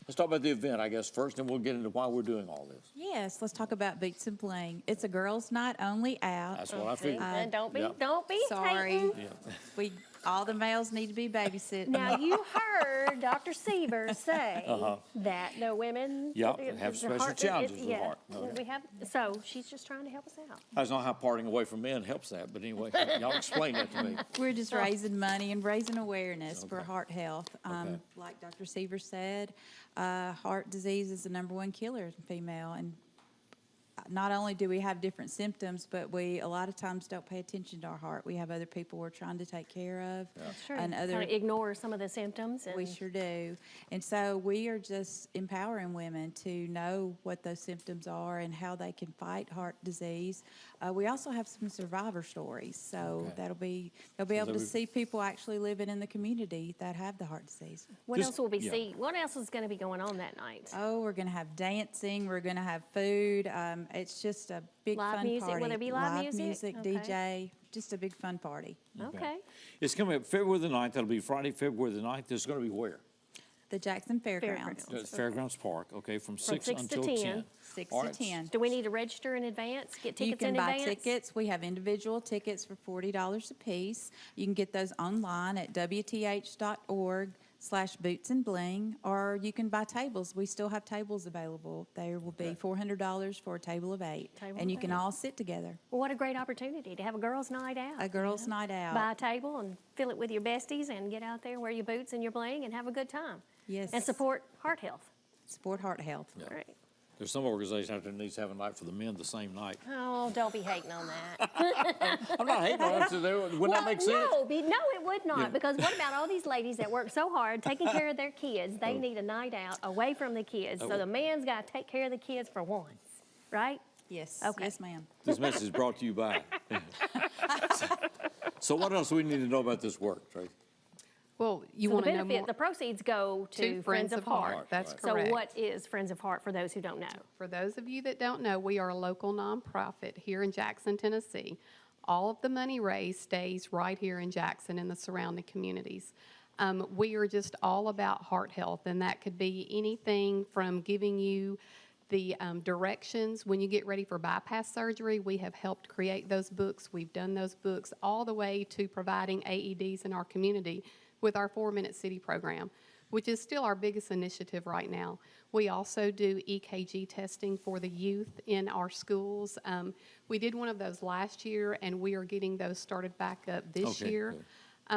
Speaker 1: Let's talk about the event, I guess, first, and we'll get into why we're doing all this.
Speaker 22: Yes, let's talk about Boots and Bling. It's a girls' night only out.
Speaker 1: That's what I figured.
Speaker 2: And don't be,
Speaker 1: Yep.
Speaker 2: don't be
Speaker 22: Sorry.
Speaker 2: hating.
Speaker 22: All the males need to be babysitting.
Speaker 2: Now, you heard Dr. Seaver say
Speaker 1: Uh-huh.
Speaker 2: that no women
Speaker 1: Yep, have
Speaker 2: the
Speaker 1: special
Speaker 2: heart-
Speaker 1: challenges with
Speaker 2: yeah,
Speaker 1: heart. Okay.
Speaker 2: we have, so she's just trying to help us out.
Speaker 1: I don't know how parting away from men helps that, but anyway, y'all explain that to me.
Speaker 22: We're just raising money and raising awareness for heart health.
Speaker 1: Okay.
Speaker 22: Like Dr. Seaver said, heart disease is the #1 killer in female. And not only do we have different symptoms, but we a lot of times don't pay attention to our heart. We have other people we're trying to take care of.
Speaker 2: Sure,
Speaker 22: And other
Speaker 2: kind of ignore some of the symptoms. And
Speaker 22: We sure do. And so we are just empowering women to know what those symptoms are and how they can fight heart disease. We also have some survivor stories, so they'll be able to see people actually living in the community that have the heart disease.
Speaker 2: What else will we see? What else is going to be going on that night?
Speaker 22: Oh, we're going to have dancing. We're going to have food. It's just a big
Speaker 2: Live
Speaker 22: fun
Speaker 2: music? Will
Speaker 22: party.
Speaker 2: there be live music? Okay.
Speaker 22: DJ, just a big fun party.
Speaker 2: Okay.
Speaker 1: It's coming up February the 9th. That'll be Friday, February the 9th. This is going to be where?
Speaker 22: The Jackson Fairgrounds.
Speaker 1: Fairgrounds Park, okay, from 6
Speaker 2: 6
Speaker 1: until
Speaker 2: to 10.
Speaker 1: 10.
Speaker 22: 6
Speaker 1: All
Speaker 22: to
Speaker 1: right.
Speaker 22: 10.
Speaker 2: Do we need to register in advance? Get tickets
Speaker 22: You can
Speaker 2: in
Speaker 22: buy
Speaker 2: advance?
Speaker 22: tickets. We have individual tickets for $40 a piece. You can get those online at wth.org/bootsandbling, or you can buy tables. We still have tables available. There will be $400 for a table of 8,
Speaker 2: Table
Speaker 22: and you
Speaker 2: of
Speaker 22: can
Speaker 2: 8.
Speaker 22: all sit together.
Speaker 2: Well, what a great opportunity to have a girls' night out.
Speaker 22: A girls' night out.
Speaker 2: Buy a table and fill it with your besties and get out there, wear your boots and your bling, and have a good time.
Speaker 22: Yes.
Speaker 2: And support heart health.
Speaker 22: Support heart health.
Speaker 1: Yeah.
Speaker 2: Right.
Speaker 1: There's some organizations out there that needs to have a night for the men the same night.
Speaker 2: Oh, don't be hating on that.
Speaker 1: I'm not hating on it. So wouldn't that make sense?
Speaker 2: No, it would not.
Speaker 1: Yeah.
Speaker 2: Because what about all these ladies that work so hard taking care of their kids? They need a night out away from the kids. So the man's got to take care of the kids for once, right?
Speaker 22: Yes.
Speaker 2: Okay.
Speaker 22: Yes, ma'am.
Speaker 1: This message is brought to you by. So what else do we need to know about this work, Tracy?
Speaker 23: Well, you
Speaker 2: So
Speaker 23: want
Speaker 2: the
Speaker 23: to know
Speaker 2: benefit,
Speaker 23: more.
Speaker 2: the proceeds go to
Speaker 23: Friends of Heart. That's correct.
Speaker 2: So what is Friends of Heart for those who don't know?
Speaker 23: For those of you that don't know, we are a local nonprofit here in Jackson, Tennessee. All of the money raised stays right here in Jackson and the surrounding communities. We are just all about heart health, and that could be anything from giving you the directions when you get ready for bypass surgery. We have helped create those books. We've done those books all the way to providing AEDs in our community with our 4-Minute City program, which is still our biggest initiative right now. We also do EKG testing for the youth in our schools. We did one of those last year, and we are getting those started back up this year.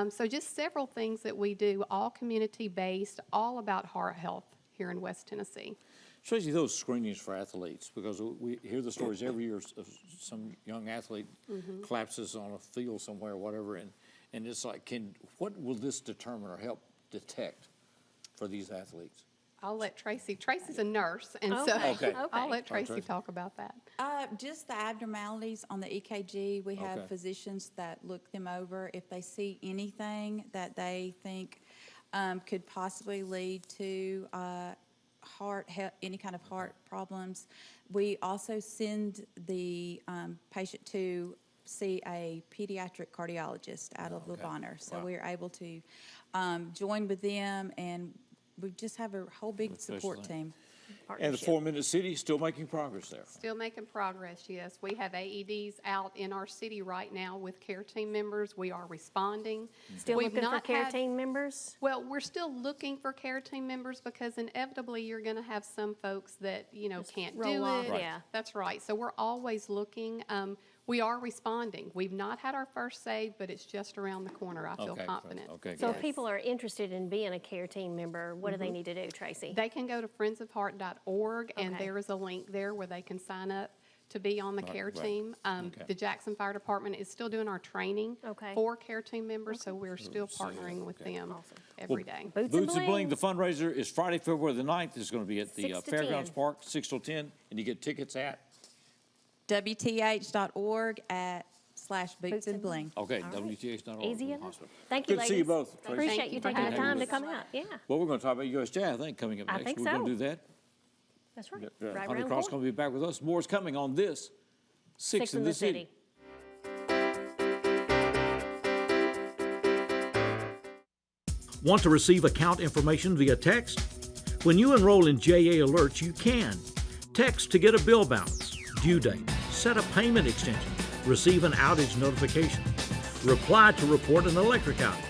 Speaker 23: So just several things that we do, all community-based, all about heart health here in West Tennessee.
Speaker 1: Tracy, those screenings for athletes, because we hear the stories every year of some young athlete collapses on a field somewhere or whatever, and it's like, what will this determine or help detect for these athletes?
Speaker 23: I'll let Tracy. Tracy's a nurse, and
Speaker 1: Okay.
Speaker 23: I'll let Tracy talk about that.
Speaker 22: Just the abnormalities on the EKG. We have
Speaker 1: Okay.
Speaker 22: physicians that look them over. If they see anything that they think could possibly lead to any kind of heart problems, we also send the patient to see a pediatric cardiologist out of Le Bonheur. So
Speaker 1: Wow.
Speaker 22: we're able to join with them, and we just have a whole big support team.
Speaker 1: And the 4-Minute City still making progress there.
Speaker 23: Still making progress, yes. We have AEDs out in our city right now with care team members. We are responding.
Speaker 2: Still
Speaker 23: We've
Speaker 2: looking for
Speaker 23: not
Speaker 2: care
Speaker 23: had-
Speaker 2: team members?
Speaker 23: Well, we're still looking for care team members because inevitably you're going to have some folks that, can't
Speaker 2: roll
Speaker 23: do
Speaker 2: off,
Speaker 23: it.
Speaker 2: Right. yeah.
Speaker 23: That's right. So we're always looking. We are responding. We've not had our first save, but it's just around the corner. I feel
Speaker 1: Okay,
Speaker 23: confident.
Speaker 1: okay,
Speaker 2: So
Speaker 1: good.
Speaker 2: if people are interested in being a care team member, what do they need to do, Tracy?
Speaker 23: They can go to friendsofheart.org, and
Speaker 2: Okay.
Speaker 23: there is a link there where they can sign up to be on the
Speaker 1: Right,
Speaker 23: care
Speaker 1: right.
Speaker 23: team.
Speaker 1: Okay.
Speaker 23: The Jackson Fire Department is still doing our training
Speaker 2: Okay.
Speaker 23: for care team members, so we're still partnering with them every day.
Speaker 2: Boots
Speaker 1: Boots and Bling, the fundraiser is Friday, February the 9th. It's going to be at the
Speaker 2: 6 to
Speaker 1: Fairgrounds
Speaker 2: 10.
Speaker 1: Park, 6 till 10, and you get tickets at?
Speaker 22: WTH.org/Boots and Bling.
Speaker 1: Okay,
Speaker 2: All right.
Speaker 1: WTH.org.
Speaker 2: Easy
Speaker 1: from the
Speaker 2: enough.
Speaker 1: hospital.
Speaker 2: Thank you,
Speaker 1: Good to
Speaker 2: ladies.
Speaker 1: see you both. Tracy.
Speaker 2: Appreciate
Speaker 23: Thank
Speaker 2: you
Speaker 23: you for
Speaker 2: taking the
Speaker 23: having
Speaker 2: time to
Speaker 23: us.
Speaker 2: come out. Yeah,
Speaker 1: Well, we're going to talk about USJ, I think, coming up
Speaker 2: I
Speaker 1: next.
Speaker 2: think
Speaker 1: We're going
Speaker 2: so.
Speaker 1: to do that.
Speaker 2: that's right.
Speaker 1: Hunter
Speaker 2: Right around
Speaker 1: Cross
Speaker 2: the
Speaker 1: going to be back with us. More is coming on this Six in the City.
Speaker 10: Want to receive account information via text? When you enroll in JA Alerts, you can. Text to get a bill balance, due date, set a payment extension, receive an outage notification. Reply to report an electric outage.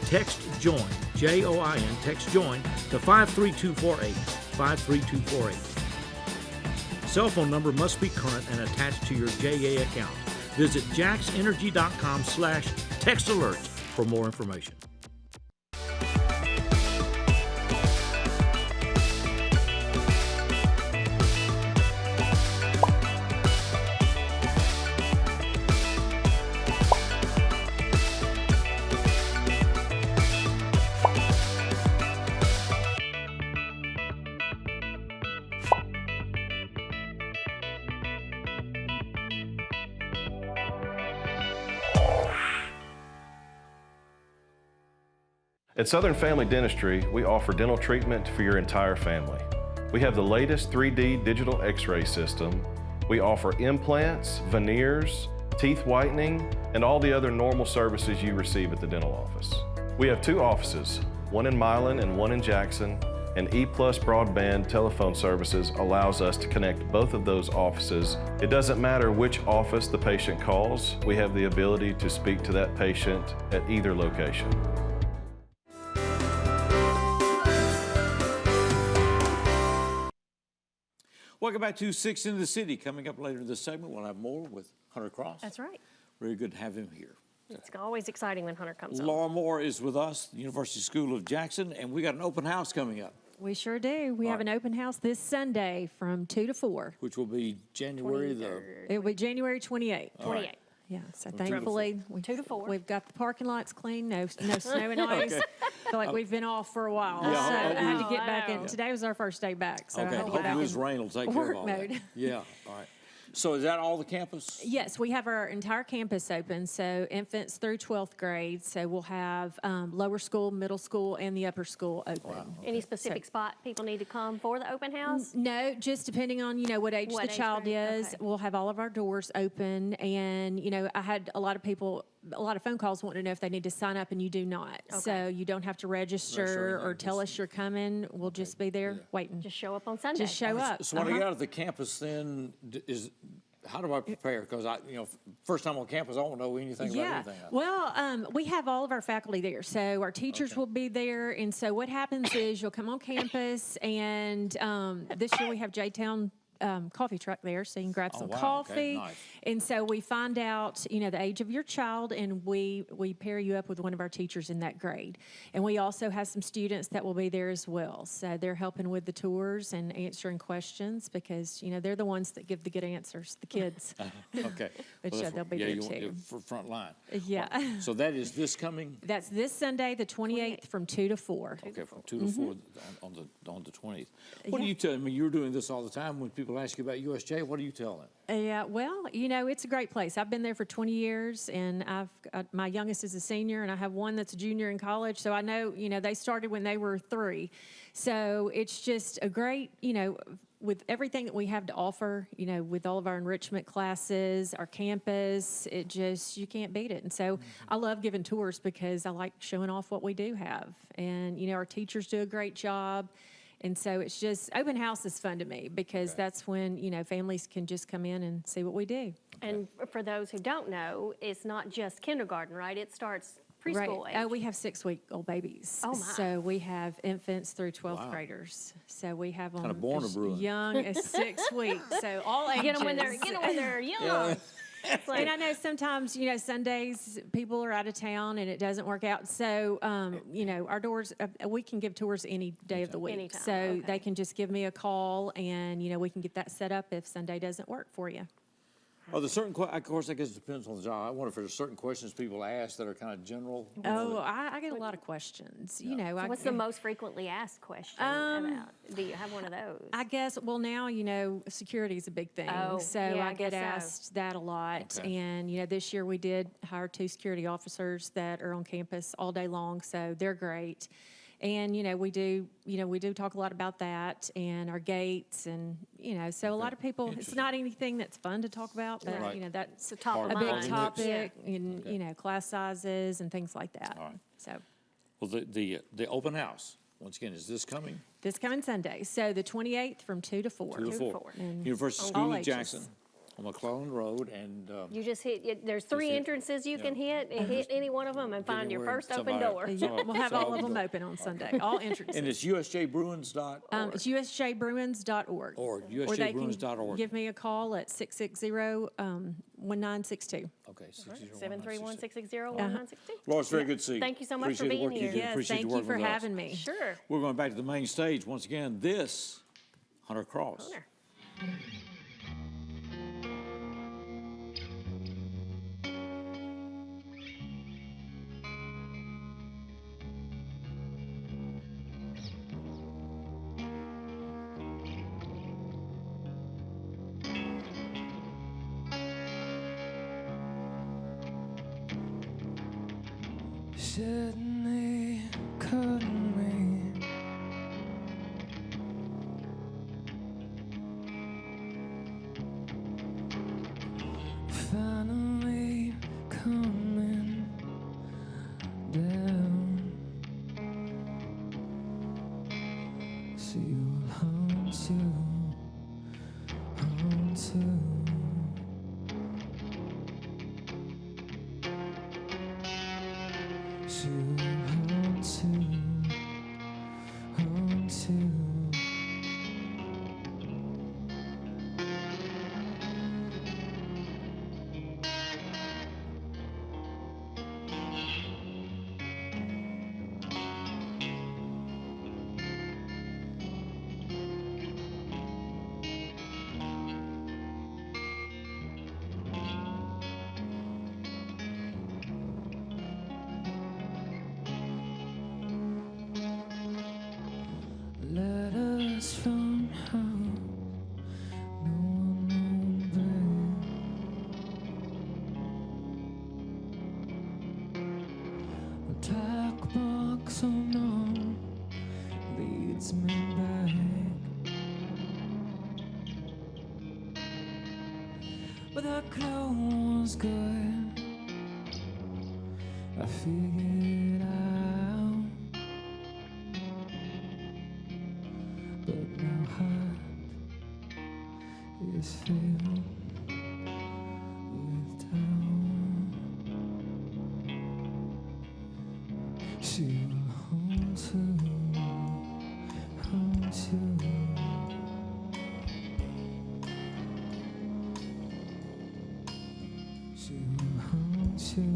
Speaker 10: Text JOIN, J-O-I-N, text JOIN to 53248, 53248. Cell phone number must be current and attached to your JA account. Visit jaxenergy.com/textalerts for more information.
Speaker 3: At Southern Family Dentistry, we offer dental treatment for your entire family. We have the latest 3D digital x-ray system. We offer implants, veneers, teeth whitening, and all the other normal services you receive at the dental office. We have 2 offices, one in Milan and one in Jackson, and EPlus broadband telephone services allows us to connect both of those offices. It doesn't matter which office the patient calls, we have the ability to speak to that patient at either location.
Speaker 1: Welcome back to Six in the City. Coming up later in this segment, we'll have more with Hunter Cross.
Speaker 2: That's right.
Speaker 1: Very good to have him here.
Speaker 2: It's always exciting when Hunter comes on.
Speaker 1: Laura Moore is with us, the University School of Jackson, and we got an open house coming up,
Speaker 19: We sure do. We have an open house this Sunday from 2 to 4.
Speaker 1: which will be January the...
Speaker 19: It will be January 28th.
Speaker 1: All right.
Speaker 19: Yeah, so
Speaker 1: From 2 to
Speaker 19: thankfully,
Speaker 2: 2 to 4.
Speaker 19: we've got the parking lots clean, no snow and ice.
Speaker 1: Okay.
Speaker 19: Feel like we've been off for a while.
Speaker 1: Yeah,
Speaker 19: so
Speaker 1: I hope
Speaker 19: I had to
Speaker 1: we-
Speaker 19: get back in.
Speaker 1: Yeah.
Speaker 19: Today was our first day back, so I
Speaker 1: Okay,
Speaker 19: had to get back
Speaker 1: hopefully this
Speaker 19: in
Speaker 1: rain will take care of
Speaker 19: work
Speaker 1: all
Speaker 19: mode.
Speaker 1: that. Yeah, all right. So is that all the campus?
Speaker 19: Yes, we have our entire campus open, so infants through 12th grade. So we'll have lower school, middle school, and the upper school open.
Speaker 2: Any specific spot people need to come for the open house?
Speaker 19: No, just depending on, what age
Speaker 2: What
Speaker 19: the
Speaker 2: age
Speaker 19: child
Speaker 2: group?
Speaker 19: is.
Speaker 2: Okay.
Speaker 19: We'll have all of our doors open. And, I had a lot of phone calls wanting to know if they need to sign up, and you do not. So you don't have to register or tell us you're coming. We'll just be there waiting.
Speaker 2: Just show up on Sunday.
Speaker 19: Just show up.
Speaker 1: So when I get out of the campus, then how do I prepare? Because first time on campus, I don't know anything about anything.
Speaker 19: Well, we have all of our faculty there, so our teachers will be there. And so what happens is you'll come on campus, and this year we have J-Town coffee truck there, so you can grab some
Speaker 1: wow,
Speaker 19: coffee.
Speaker 1: okay, nice.
Speaker 19: And so we find out, the age of your child, and we pair you up with one of our teachers in that grade. And we also have some students that will be there as well. So they're helping with the tours and answering questions because, they're the ones that give the good answers, the kids.
Speaker 1: Okay.
Speaker 19: But
Speaker 1: Well,
Speaker 19: yeah,
Speaker 1: that's
Speaker 19: they'll be
Speaker 1: yeah,
Speaker 19: there
Speaker 1: you want
Speaker 19: too.
Speaker 1: the front line.
Speaker 19: Yeah.
Speaker 1: So that is this coming?
Speaker 19: That's this Sunday, the 28th, from 2 to 4.
Speaker 1: Okay, from 2 to 4 on the 20th. What do
Speaker 19: Yeah.
Speaker 1: you tell them? You're doing this all the time. When people ask you about USJ, what do you tell them?
Speaker 19: Yeah, well, it's a great place. I've been there for 20 years, and my youngest is a senior, and I have one that's a junior in college. So I know, they started when they were 3. So it's just a great, with everything that we have to offer, you know, with all of our enrichment classes, our campus, it just, you can't beat it. And so I love giving tours because I like showing off what we do have. And, you know, our teachers do a great job. And so it's just, open house is fun to me because that's when, you know, families can just come in and see what we do.
Speaker 2: And for those who don't know, it's not just kindergarten, right? It starts preschool age.
Speaker 19: Oh, we have 6-week-old babies.
Speaker 2: Oh, my.
Speaker 19: So we have infants through 12th graders. So we have them
Speaker 1: Kinda born a
Speaker 19: as
Speaker 1: Bruin.
Speaker 19: young as 6 weeks. So all ages.
Speaker 2: Get them when they're young.
Speaker 1: Yeah.
Speaker 19: And I know sometimes, you know, Sundays people are out of town and it doesn't work out. So, you know, our doors, we can give tours any day of the week.
Speaker 2: Anytime,
Speaker 19: So
Speaker 2: okay.
Speaker 19: they can just give me a call and, you know, we can get that set up if Sunday doesn't work for you.
Speaker 1: Are there certain, of course, I guess it depends on the job. I wonder if there's certain questions people ask that are kind of general.
Speaker 19: Oh, I get a lot of questions. You know,
Speaker 2: So what's the most frequently asked question about? Do you have one of those?
Speaker 19: I guess, well, now, you know, security is a big thing.
Speaker 2: Oh,
Speaker 19: so
Speaker 2: yeah,
Speaker 19: I
Speaker 2: I
Speaker 19: get
Speaker 2: guess so.
Speaker 19: asked that a lot.
Speaker 1: Okay.
Speaker 19: And, you know, this year we did hire 2 security officers that are on campus all day long. So they're great. And, you know, we do talk a lot about that and our gates and, you know, so a lot of people, it's not anything that's fun to talk about, but,
Speaker 1: Right.
Speaker 19: you know, that's
Speaker 2: a top
Speaker 19: a
Speaker 2: of
Speaker 19: big
Speaker 2: mind.
Speaker 19: topic and, you know, class sizes and things like that.
Speaker 1: All right.
Speaker 19: So
Speaker 1: Well, the open house, once again, is this coming?
Speaker 19: this coming Sunday. So the 28th from 2 to 4.
Speaker 1: 2 to 4.
Speaker 19: And
Speaker 1: University
Speaker 19: all
Speaker 1: School in
Speaker 19: ages.
Speaker 1: Jackson on McClellan Road and,
Speaker 2: You just hit, there's 3
Speaker 1: hit-
Speaker 2: entrances you can hit, and hit any one of them and find your
Speaker 1: anywhere
Speaker 2: first open
Speaker 1: somebody-
Speaker 2: door.
Speaker 19: Yeah, we'll have all of them
Speaker 1: So-
Speaker 19: open on Sunday, all entrances.
Speaker 1: and it's usjbruins.org.
Speaker 19: It's usjbruins.org.
Speaker 1: Or
Speaker 19: Or they can
Speaker 1: usjbruins.org.
Speaker 19: give me a call at 660-1962.
Speaker 1: Okay,
Speaker 2: 731-660-1962.
Speaker 1: Laura, it's very good to see you.
Speaker 2: Thank you so much for
Speaker 1: Appreciate the
Speaker 2: being
Speaker 1: work you
Speaker 2: here.
Speaker 1: do.
Speaker 19: Yes,
Speaker 1: Appreciate
Speaker 19: thank
Speaker 1: the
Speaker 19: you
Speaker 1: work
Speaker 19: for
Speaker 1: with us.
Speaker 19: having me.
Speaker 2: Sure.
Speaker 1: We're going back to the main stage once again. This, Hunter Cross.
Speaker 2: Hunter.
Speaker 16: Suddenly caught me. Finally coming down. See you haunt you, haunt you. She wants to, wants to. Let us from home, no one known. A black box unknown leads me back. But that glow was good. I figured out. But now heart is filled with doubt. She will haunt you, haunt you. She will haunt you,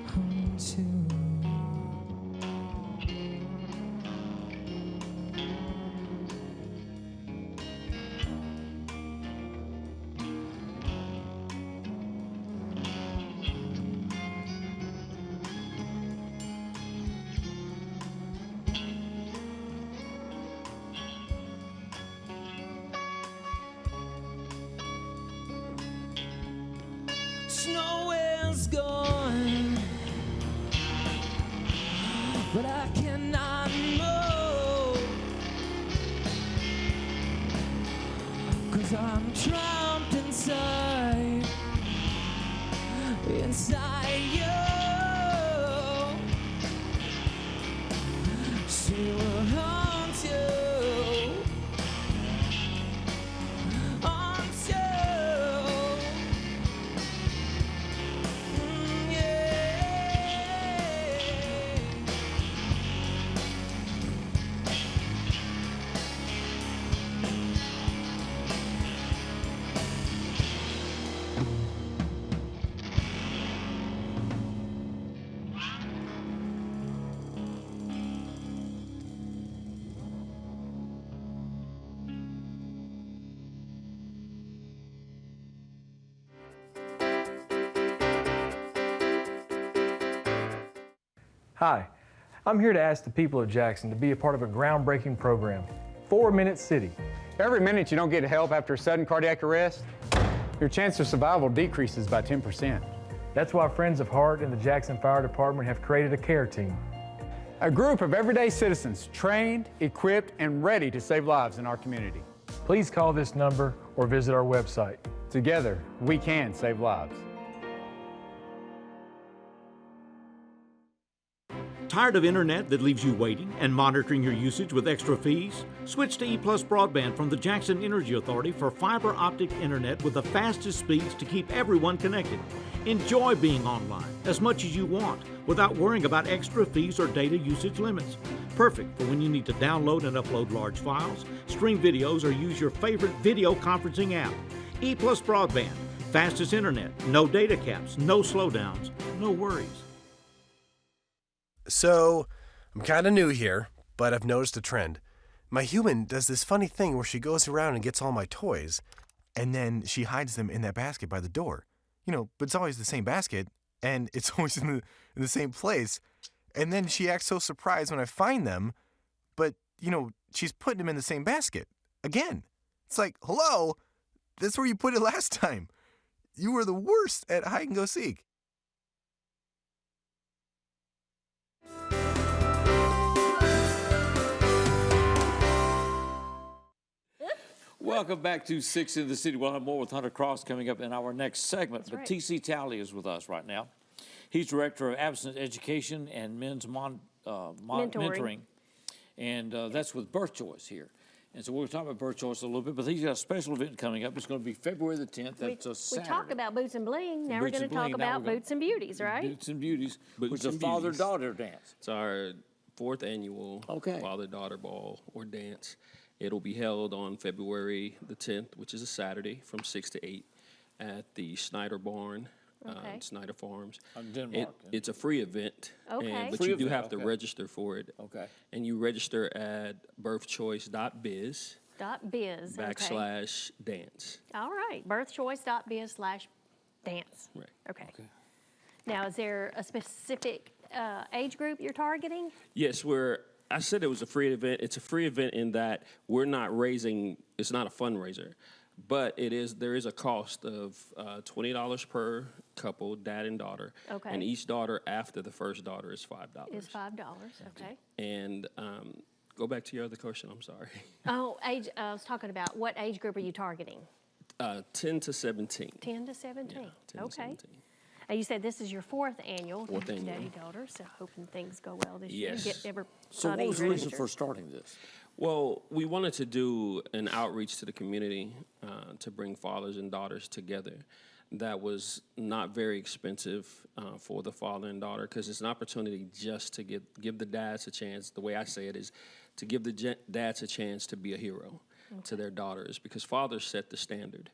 Speaker 16: haunt you. inside you. She will haunt you.
Speaker 4: Hi, I'm here to ask the people of Jackson to be a part of a groundbreaking program, 4 Minute City.
Speaker 5: Every minute you don't get help after a sudden cardiac arrest, your chance of survival decreases by 10%.
Speaker 4: That's why Friends of Heart and the Jackson Fire Department have created a care team.
Speaker 5: A group of everyday citizens trained, equipped, and ready to save lives in our community.
Speaker 4: Please call this number or visit our website.
Speaker 5: Together, we can save lives.
Speaker 10: Tired of internet that leaves you waiting and monitoring your usage with extra fees? Switch to EPlus Broadband from the Jackson Energy Authority for fiber optic internet with the fastest speeds to keep everyone connected. Enjoy being online as much as you want without worrying about extra fees or data usage limits. Perfect for when you need to download and upload large files, stream videos, or use your favorite video conferencing app. EPlus Broadband, fastest internet, no data caps, no slowdowns, no worries.
Speaker 20: So, I'm kind of new here, but I've noticed a trend. My human does this funny thing where she goes around and gets all my toys, and then she hides them in that basket by the door. You know, but it's always the same basket, and it's always in the same place. And then she acts so surprised when I find them, but, you know, she's putting them in the same basket. Again. It's like, hello, that's where you put it last time. You were the worst at hide and go seek.
Speaker 1: Welcome back to Six in the City. We'll have more with Hunter Cross coming up in our next segment.
Speaker 2: That's
Speaker 1: but
Speaker 2: right.
Speaker 1: T.C. Talley is with us right now. He's Director of Abstinence Education and Men's Mentoring. And that's with Birth Choice here. And so we'll talk about Birth Choice a little bit, but he's got a special event coming up. It's going to be February the 10th. That's a Saturday.
Speaker 2: We talked about Boots and Bling. Now we're
Speaker 1: Boots
Speaker 2: going
Speaker 1: and
Speaker 2: to talk
Speaker 1: Bling. Now
Speaker 2: about
Speaker 1: we're gonna-
Speaker 2: Boots and Beauties, right?
Speaker 1: Boots and Beauties,
Speaker 24: Boots
Speaker 1: which is a
Speaker 24: and
Speaker 1: father-daughter dance.
Speaker 24: It's our 4th annual father-daughter ball or dance. It'll be held on February the 10th, which is a Saturday, from 6 to 8 at the Snyder Barn, in Snyder Farms.
Speaker 1: On Denmark.
Speaker 24: It's a free event,
Speaker 2: Okay.
Speaker 24: but
Speaker 1: Free
Speaker 24: you do
Speaker 1: event,
Speaker 24: have to
Speaker 1: okay.
Speaker 24: register for it.
Speaker 1: Okay.
Speaker 24: And you register at birthchoice.biz
Speaker 2: .biz.
Speaker 24: /dance.
Speaker 2: All right. Birthchoice.biz/dance.
Speaker 24: Right.
Speaker 2: Okay. Now, is there a specific age group you're targeting?
Speaker 24: Yes, I said it was a free event. It's a free event in that we're not raising, it's not a fundraiser, but there is a cost of $20 per couple, dad and daughter.
Speaker 2: Okay.
Speaker 24: And each daughter after the first daughter is $5.
Speaker 2: Is $5. Okay.
Speaker 24: And go back to your other question, I'm sorry.
Speaker 2: Oh, age. I was talking about what age group are you targeting?
Speaker 24: 10 to 17.
Speaker 2: 10 to 17.
Speaker 24: 10 to
Speaker 2: Okay.
Speaker 24: 17.
Speaker 2: You said this is your 4th annual.
Speaker 24: Fourth annual.
Speaker 2: Daddy-daughter, so hoping things go well this
Speaker 24: Yes.
Speaker 2: year. Get everybody
Speaker 1: So what was the reason
Speaker 2: registered.
Speaker 1: for starting this?
Speaker 24: Well, we wanted to do an outreach to the community to bring fathers and daughters together. That was not very expensive for the father and daughter because it's an opportunity just to give the dads a chance. The way I say it is to give the dads a chance to be a hero to their daughters because fathers set the standard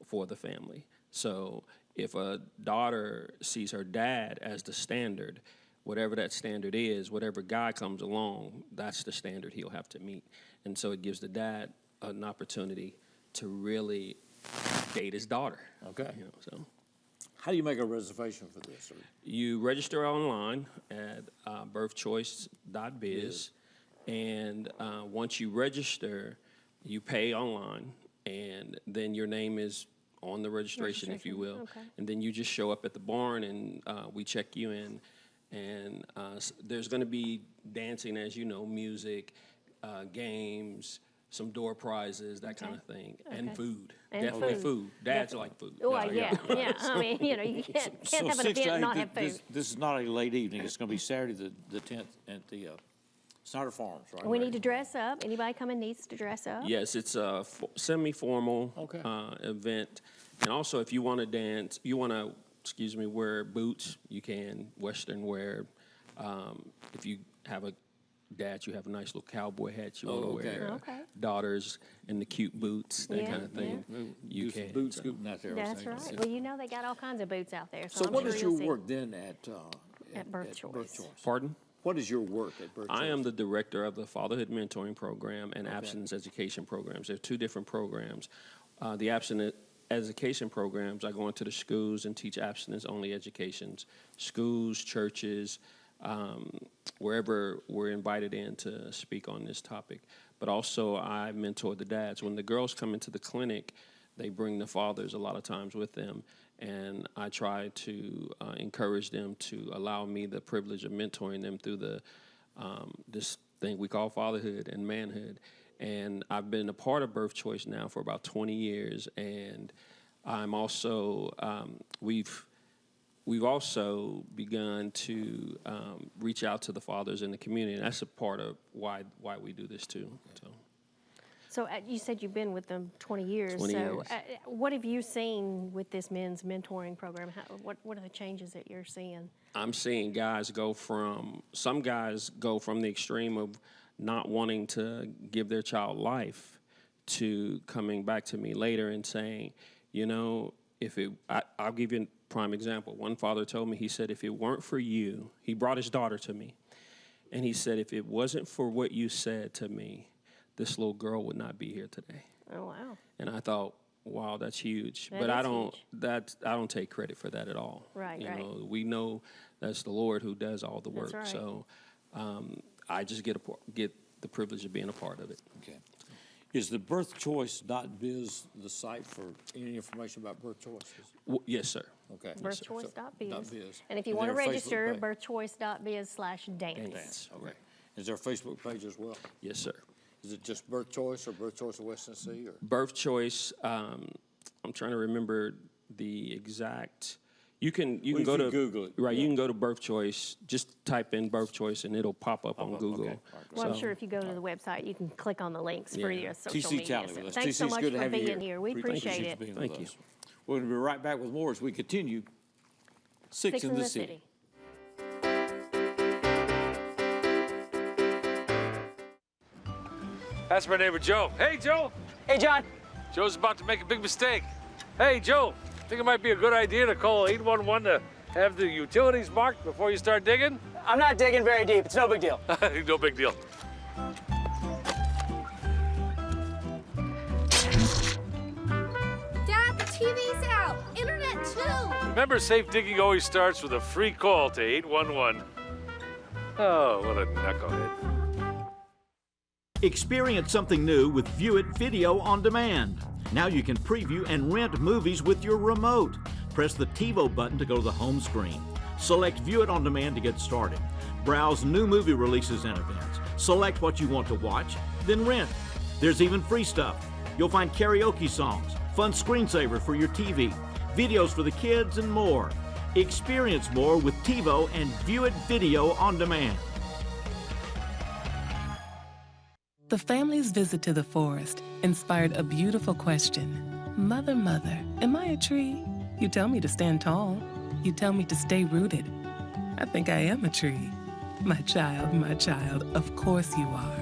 Speaker 24: for the family. So if a daughter sees her dad as the standard, whatever that standard is, whatever guy comes along, that's the standard he'll have to meet. And so it gives the dad an opportunity to really date his daughter.
Speaker 1: Okay.
Speaker 24: You know, so
Speaker 1: How do you make a reservation for this?
Speaker 24: you register online at birthchoice.biz, and once you register, you pay online, and then your name is on the registration, if you will.
Speaker 2: Okay.
Speaker 24: And then you just show up at the barn, and we check you in. And there's going to be dancing, as you know, music, games, some door prizes, that kind of thing, and food.
Speaker 2: And
Speaker 24: Definitely
Speaker 2: food.
Speaker 24: food. Dads like food.
Speaker 2: Well, yeah. I mean, you can't have an
Speaker 1: 6 to
Speaker 2: event and
Speaker 1: 8,
Speaker 2: not have food.
Speaker 1: This is not a late evening. It's going to be Saturday the 10th at the Snyder Farms, right?
Speaker 2: We need to dress up. Anybody coming needs to dress up.
Speaker 24: Yes, it's a semi-formal event. And also, if you want to dance, you want to, wear boots, you can, Western wear. If you have a dad, you have a nice little cowboy hat you want to wear.
Speaker 2: Okay.
Speaker 24: Daughters in the cute boots, that kind of thing. You can.
Speaker 1: Boot scooting out there.
Speaker 2: That's right. Well, they got all kinds of boots out there.
Speaker 1: So
Speaker 2: I'm
Speaker 1: what
Speaker 2: sure
Speaker 1: is
Speaker 2: you'll
Speaker 1: your
Speaker 2: see.
Speaker 1: work then at
Speaker 2: Birth Choice?
Speaker 24: Pardon?
Speaker 1: What is your work at Birth Choice?
Speaker 24: I am the director of the Fatherhood Mentoring Program and Abstinence Education Programs. There are two different programs. The abstinence education programs, I go into the schools and teach abstinence-only educations. Schools, churches, wherever we're invited in to speak on this topic. But also I mentor the dads. When the girls come into the clinic, they bring the fathers a lot of times with them. And I try to encourage them to allow me the privilege of mentoring them through the this thing we call fatherhood and manhood. And I've been a part of Birth Choice now for about 20 years. And I'm also, we've also begun to reach out to the fathers in the community. And that's a part of why we do this too.
Speaker 2: So you said you've been with them 20 years.
Speaker 24: 20 years.
Speaker 2: What have you seen with this men's mentoring program? What are the changes that you're seeing?
Speaker 24: I'm seeing some guys go from the extreme of not wanting to give their child life to coming back to me later and saying, I'll give you a prime example. One father told me, he said, if it weren't for you, he brought his daughter to me, and he said, if it wasn't for what you said to me, this little girl would not be here today.
Speaker 2: Oh, wow.
Speaker 24: And I thought, wow, that's huge.
Speaker 2: That
Speaker 24: but
Speaker 2: is
Speaker 24: I don't
Speaker 2: huge.
Speaker 24: I don't take credit for that at all.
Speaker 2: Right,
Speaker 24: you
Speaker 2: right.
Speaker 24: know, we know that's the Lord who does all the work.
Speaker 2: That's right.
Speaker 24: So I just get the privilege of being a part of it.
Speaker 1: Okay. Is the birthchoice.biz the site for any information about birth choices?
Speaker 24: Yes, sir.
Speaker 1: Okay.
Speaker 2: Birthchoice.biz. And if you want to register, birthchoice.biz/dance.
Speaker 1: Okay. Is there a Facebook page as well?
Speaker 24: Yes, sir.
Speaker 1: Is it just Birth Choice or Birth Choice of West Tennessee? Or?
Speaker 24: Birth Choice, I'm trying to remember the exact. You can go to
Speaker 1: Google it.
Speaker 24: Right, you can go to Birth Choice. Just type in Birth Choice and it'll pop up on Google.
Speaker 1: Okay.
Speaker 2: Well, I'm sure if you go to the website, you can click on the links for your social
Speaker 1: TC
Speaker 2: media.
Speaker 1: Tally
Speaker 2: So
Speaker 1: with us.
Speaker 2: thanks so
Speaker 1: TC,
Speaker 2: much
Speaker 1: good to
Speaker 2: for
Speaker 1: have you
Speaker 2: being here. We appreciate it.
Speaker 24: Thank you.
Speaker 1: We're going to be right back with more as we continue. Six in the City.
Speaker 6: That's my neighbor Joe. Hey, Joe.
Speaker 7: Hey, John.
Speaker 6: Joe's about to make a big mistake. Hey, Joe, think it might be a good idea to call 811 to have the utilities marked before you start digging?
Speaker 7: I'm not digging very deep. It's no big deal.
Speaker 6: No big deal.
Speaker 8: Dad, the TV's out. Internet too.
Speaker 6: Remember, safe digging always starts with a free call to 811. Oh, what a knucklehead.
Speaker 10: Experience something new with View It Video on Demand. Now you can preview and rent movies with your remote. Press the TiVo button to go to the home screen. Select View It on Demand to get started. Browse new movie releases and events. Select what you want to watch, then rent. There's even free stuff. You'll find karaoke songs, fun screensavers for your TV, videos for the kids, and more. Experience more with TiVo and View It Video on Demand.
Speaker 9: The family's visit to the forest inspired a beautiful question. Mother, mother, am I a tree? You tell me to stand tall. You tell me to stay rooted. I think I am a tree. My child, of course you are.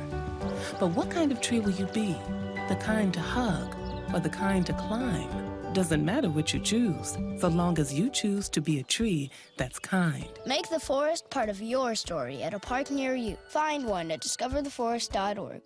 Speaker 9: But what kind of tree will you be? The kind to hug or the kind to climb? Doesn't matter what you choose, so long as you choose to be a tree that's kind.
Speaker 25: Make the forest part of your story at a park near you. Find one at discovertheforest.org.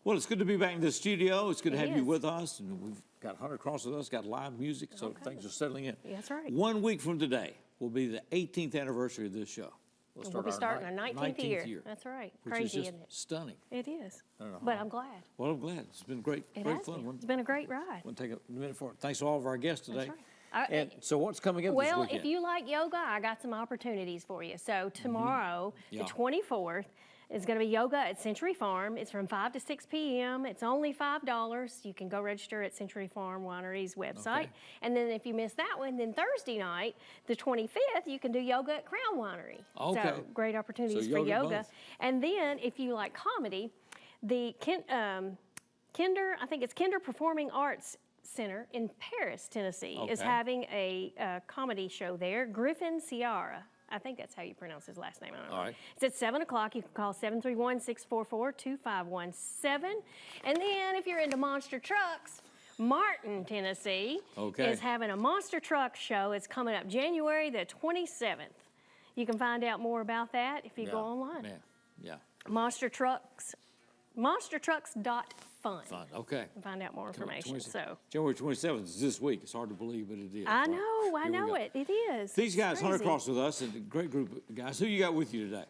Speaker 1: Well, it's good to be back in the studio. It's good to have you with us. And we've got Hunter Cross with us, got live music, so things are settling in.
Speaker 2: That's right.
Speaker 1: 1 week from today will be the 18th anniversary of this show.
Speaker 2: We'll be starting our 19th year. That's right.
Speaker 1: Which
Speaker 2: Crazy,
Speaker 1: is just
Speaker 2: isn't it?
Speaker 1: Stunning.
Speaker 2: It is.
Speaker 1: I don't know
Speaker 2: But
Speaker 1: how.
Speaker 2: I'm glad.
Speaker 1: Well, I'm glad. It's been great
Speaker 2: It
Speaker 1: fun.
Speaker 2: has been. It's been a great ride.
Speaker 1: We'll take a minute for it. Thanks to all of our guests today.
Speaker 2: That's right.
Speaker 1: And so what's coming up this
Speaker 2: Well,
Speaker 1: weekend?
Speaker 2: if you like yoga, I got some opportunities for you. So tomorrow,
Speaker 1: Yeah.
Speaker 2: the 24th, is going to be yoga at Century Farm. It's from 5 to 6 p.m. It's only $5. You can go register at Century Farm Winery's website.
Speaker 1: Okay.
Speaker 2: And then if you miss that one, then Thursday night, the 25th, you can do yoga at Crown Winery.
Speaker 1: Okay.
Speaker 2: So great opportunities
Speaker 1: So
Speaker 2: for
Speaker 1: yoga
Speaker 2: yoga.
Speaker 1: both.
Speaker 2: And then if you like comedy, the Kinder Performing Arts Center in Paris, Tennessee, is
Speaker 1: Okay.
Speaker 2: having a comedy show there. Griffin Ciara. I think that's how you pronounce his last name. I don't know.
Speaker 1: All right.
Speaker 2: It's at 7 o'clock. You can call 731-644-2517. And then if you're into monster trucks, Martin, Tennessee,
Speaker 1: Okay.
Speaker 2: is having a monster truck show. It's coming up January the 27th. You can find out more about that if you go online.
Speaker 1: Yeah.
Speaker 2: Monstertrucks.fun.
Speaker 1: Fun. Okay.
Speaker 2: And find out more information.
Speaker 1: 26
Speaker 2: So
Speaker 1: January 27th is this week. It's hard to believe, but it is.
Speaker 2: I
Speaker 1: Right.
Speaker 2: know
Speaker 1: Here we go.
Speaker 2: it. It is.
Speaker 1: These guys,
Speaker 2: It's
Speaker 1: Hunter
Speaker 2: crazy.
Speaker 1: Cross with us, and a great group of guys. Who you got with you today?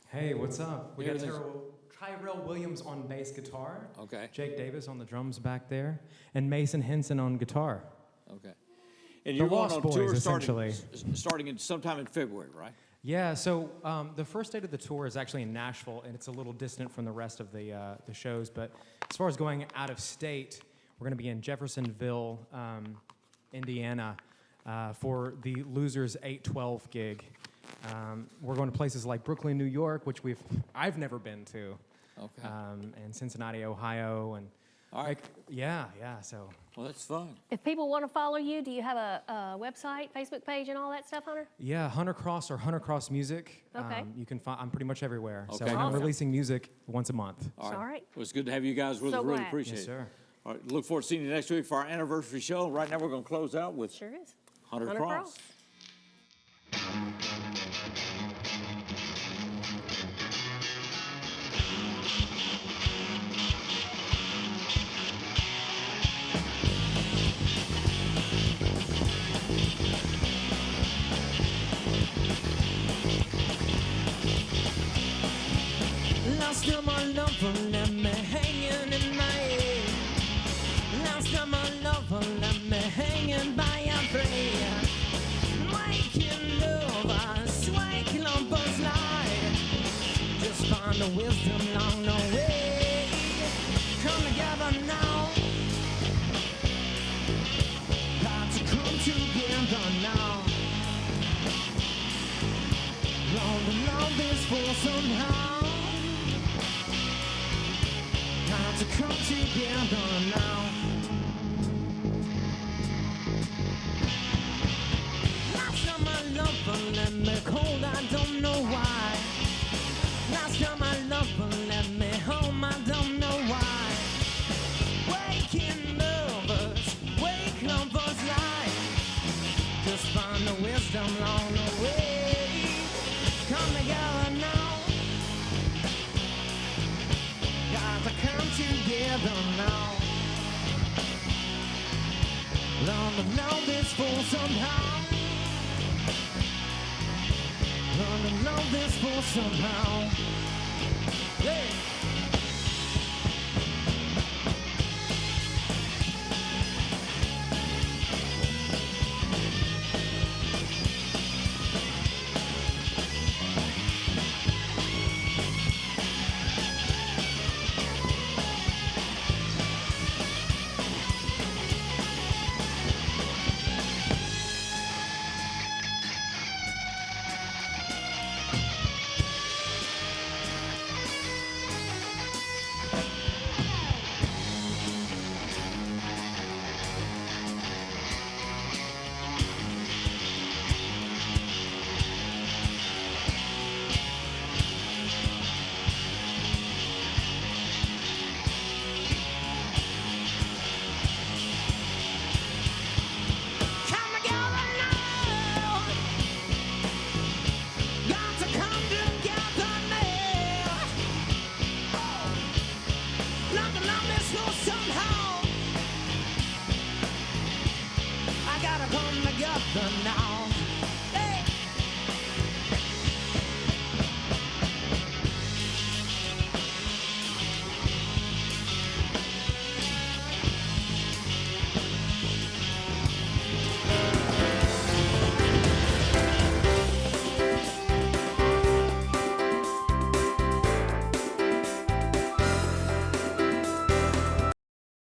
Speaker 11: Hey, what's up? We got
Speaker 1: Everything's-
Speaker 11: Tyrell Williams on bass guitar.
Speaker 1: Okay.
Speaker 11: Jake Davis on the drums back there, and Mason Henson on guitar.
Speaker 1: Okay. And
Speaker 11: The
Speaker 1: you're going
Speaker 11: Lost
Speaker 1: on
Speaker 11: Boys,
Speaker 1: tour
Speaker 11: essentially.
Speaker 1: starting in sometime in February, right?
Speaker 11: Yeah, so the first date of the tour is actually in Nashville, and it's a little distant from the rest of the shows. But as far as going out of state, we're going to be in Jeffersonville, Indiana, for the Losers 812 gig. We're going to places like Brooklyn, New York, which I've never been to,
Speaker 1: Okay.
Speaker 11: and Cincinnati, Ohio, and
Speaker 1: All right.
Speaker 11: So
Speaker 1: Well, that's fun.
Speaker 2: If people want to follow you, do you have a website, Facebook page, and all that stuff, Hunter?
Speaker 11: yeah, Hunter Cross or Hunter Cross Music.
Speaker 2: Okay.
Speaker 11: You can find. I'm pretty much everywhere. So
Speaker 1: Okay.
Speaker 11: I'm
Speaker 2: Awesome.
Speaker 11: releasing music once a month.
Speaker 2: All right.
Speaker 1: Well, it's good to have you guys with
Speaker 2: So
Speaker 1: us. Really
Speaker 2: glad.
Speaker 1: appreciate
Speaker 11: Yes,
Speaker 1: it.
Speaker 11: sir.
Speaker 1: All right. Look forward to seeing you next week for our anniversary show. Right now, we're going to close out with
Speaker 2: Sure is.
Speaker 1: Hunter Cross.
Speaker 16: Last time my lover left me hanging in my head. Last time my lover left me hanging by a thread. Waking lovers, wake lovers light. Just find the wisdom along the way. Come together now. Got to come together now. Love is for somehow. Got to come together now. Last time my lover let me cold, I don't know why. Last time my lover let me home, I don't know why. Waking lovers, wake lovers light. Just find the wisdom along the way. Come together now. Got to come together now. Learn to love this for somehow. Learn to love this for somehow. Yeah.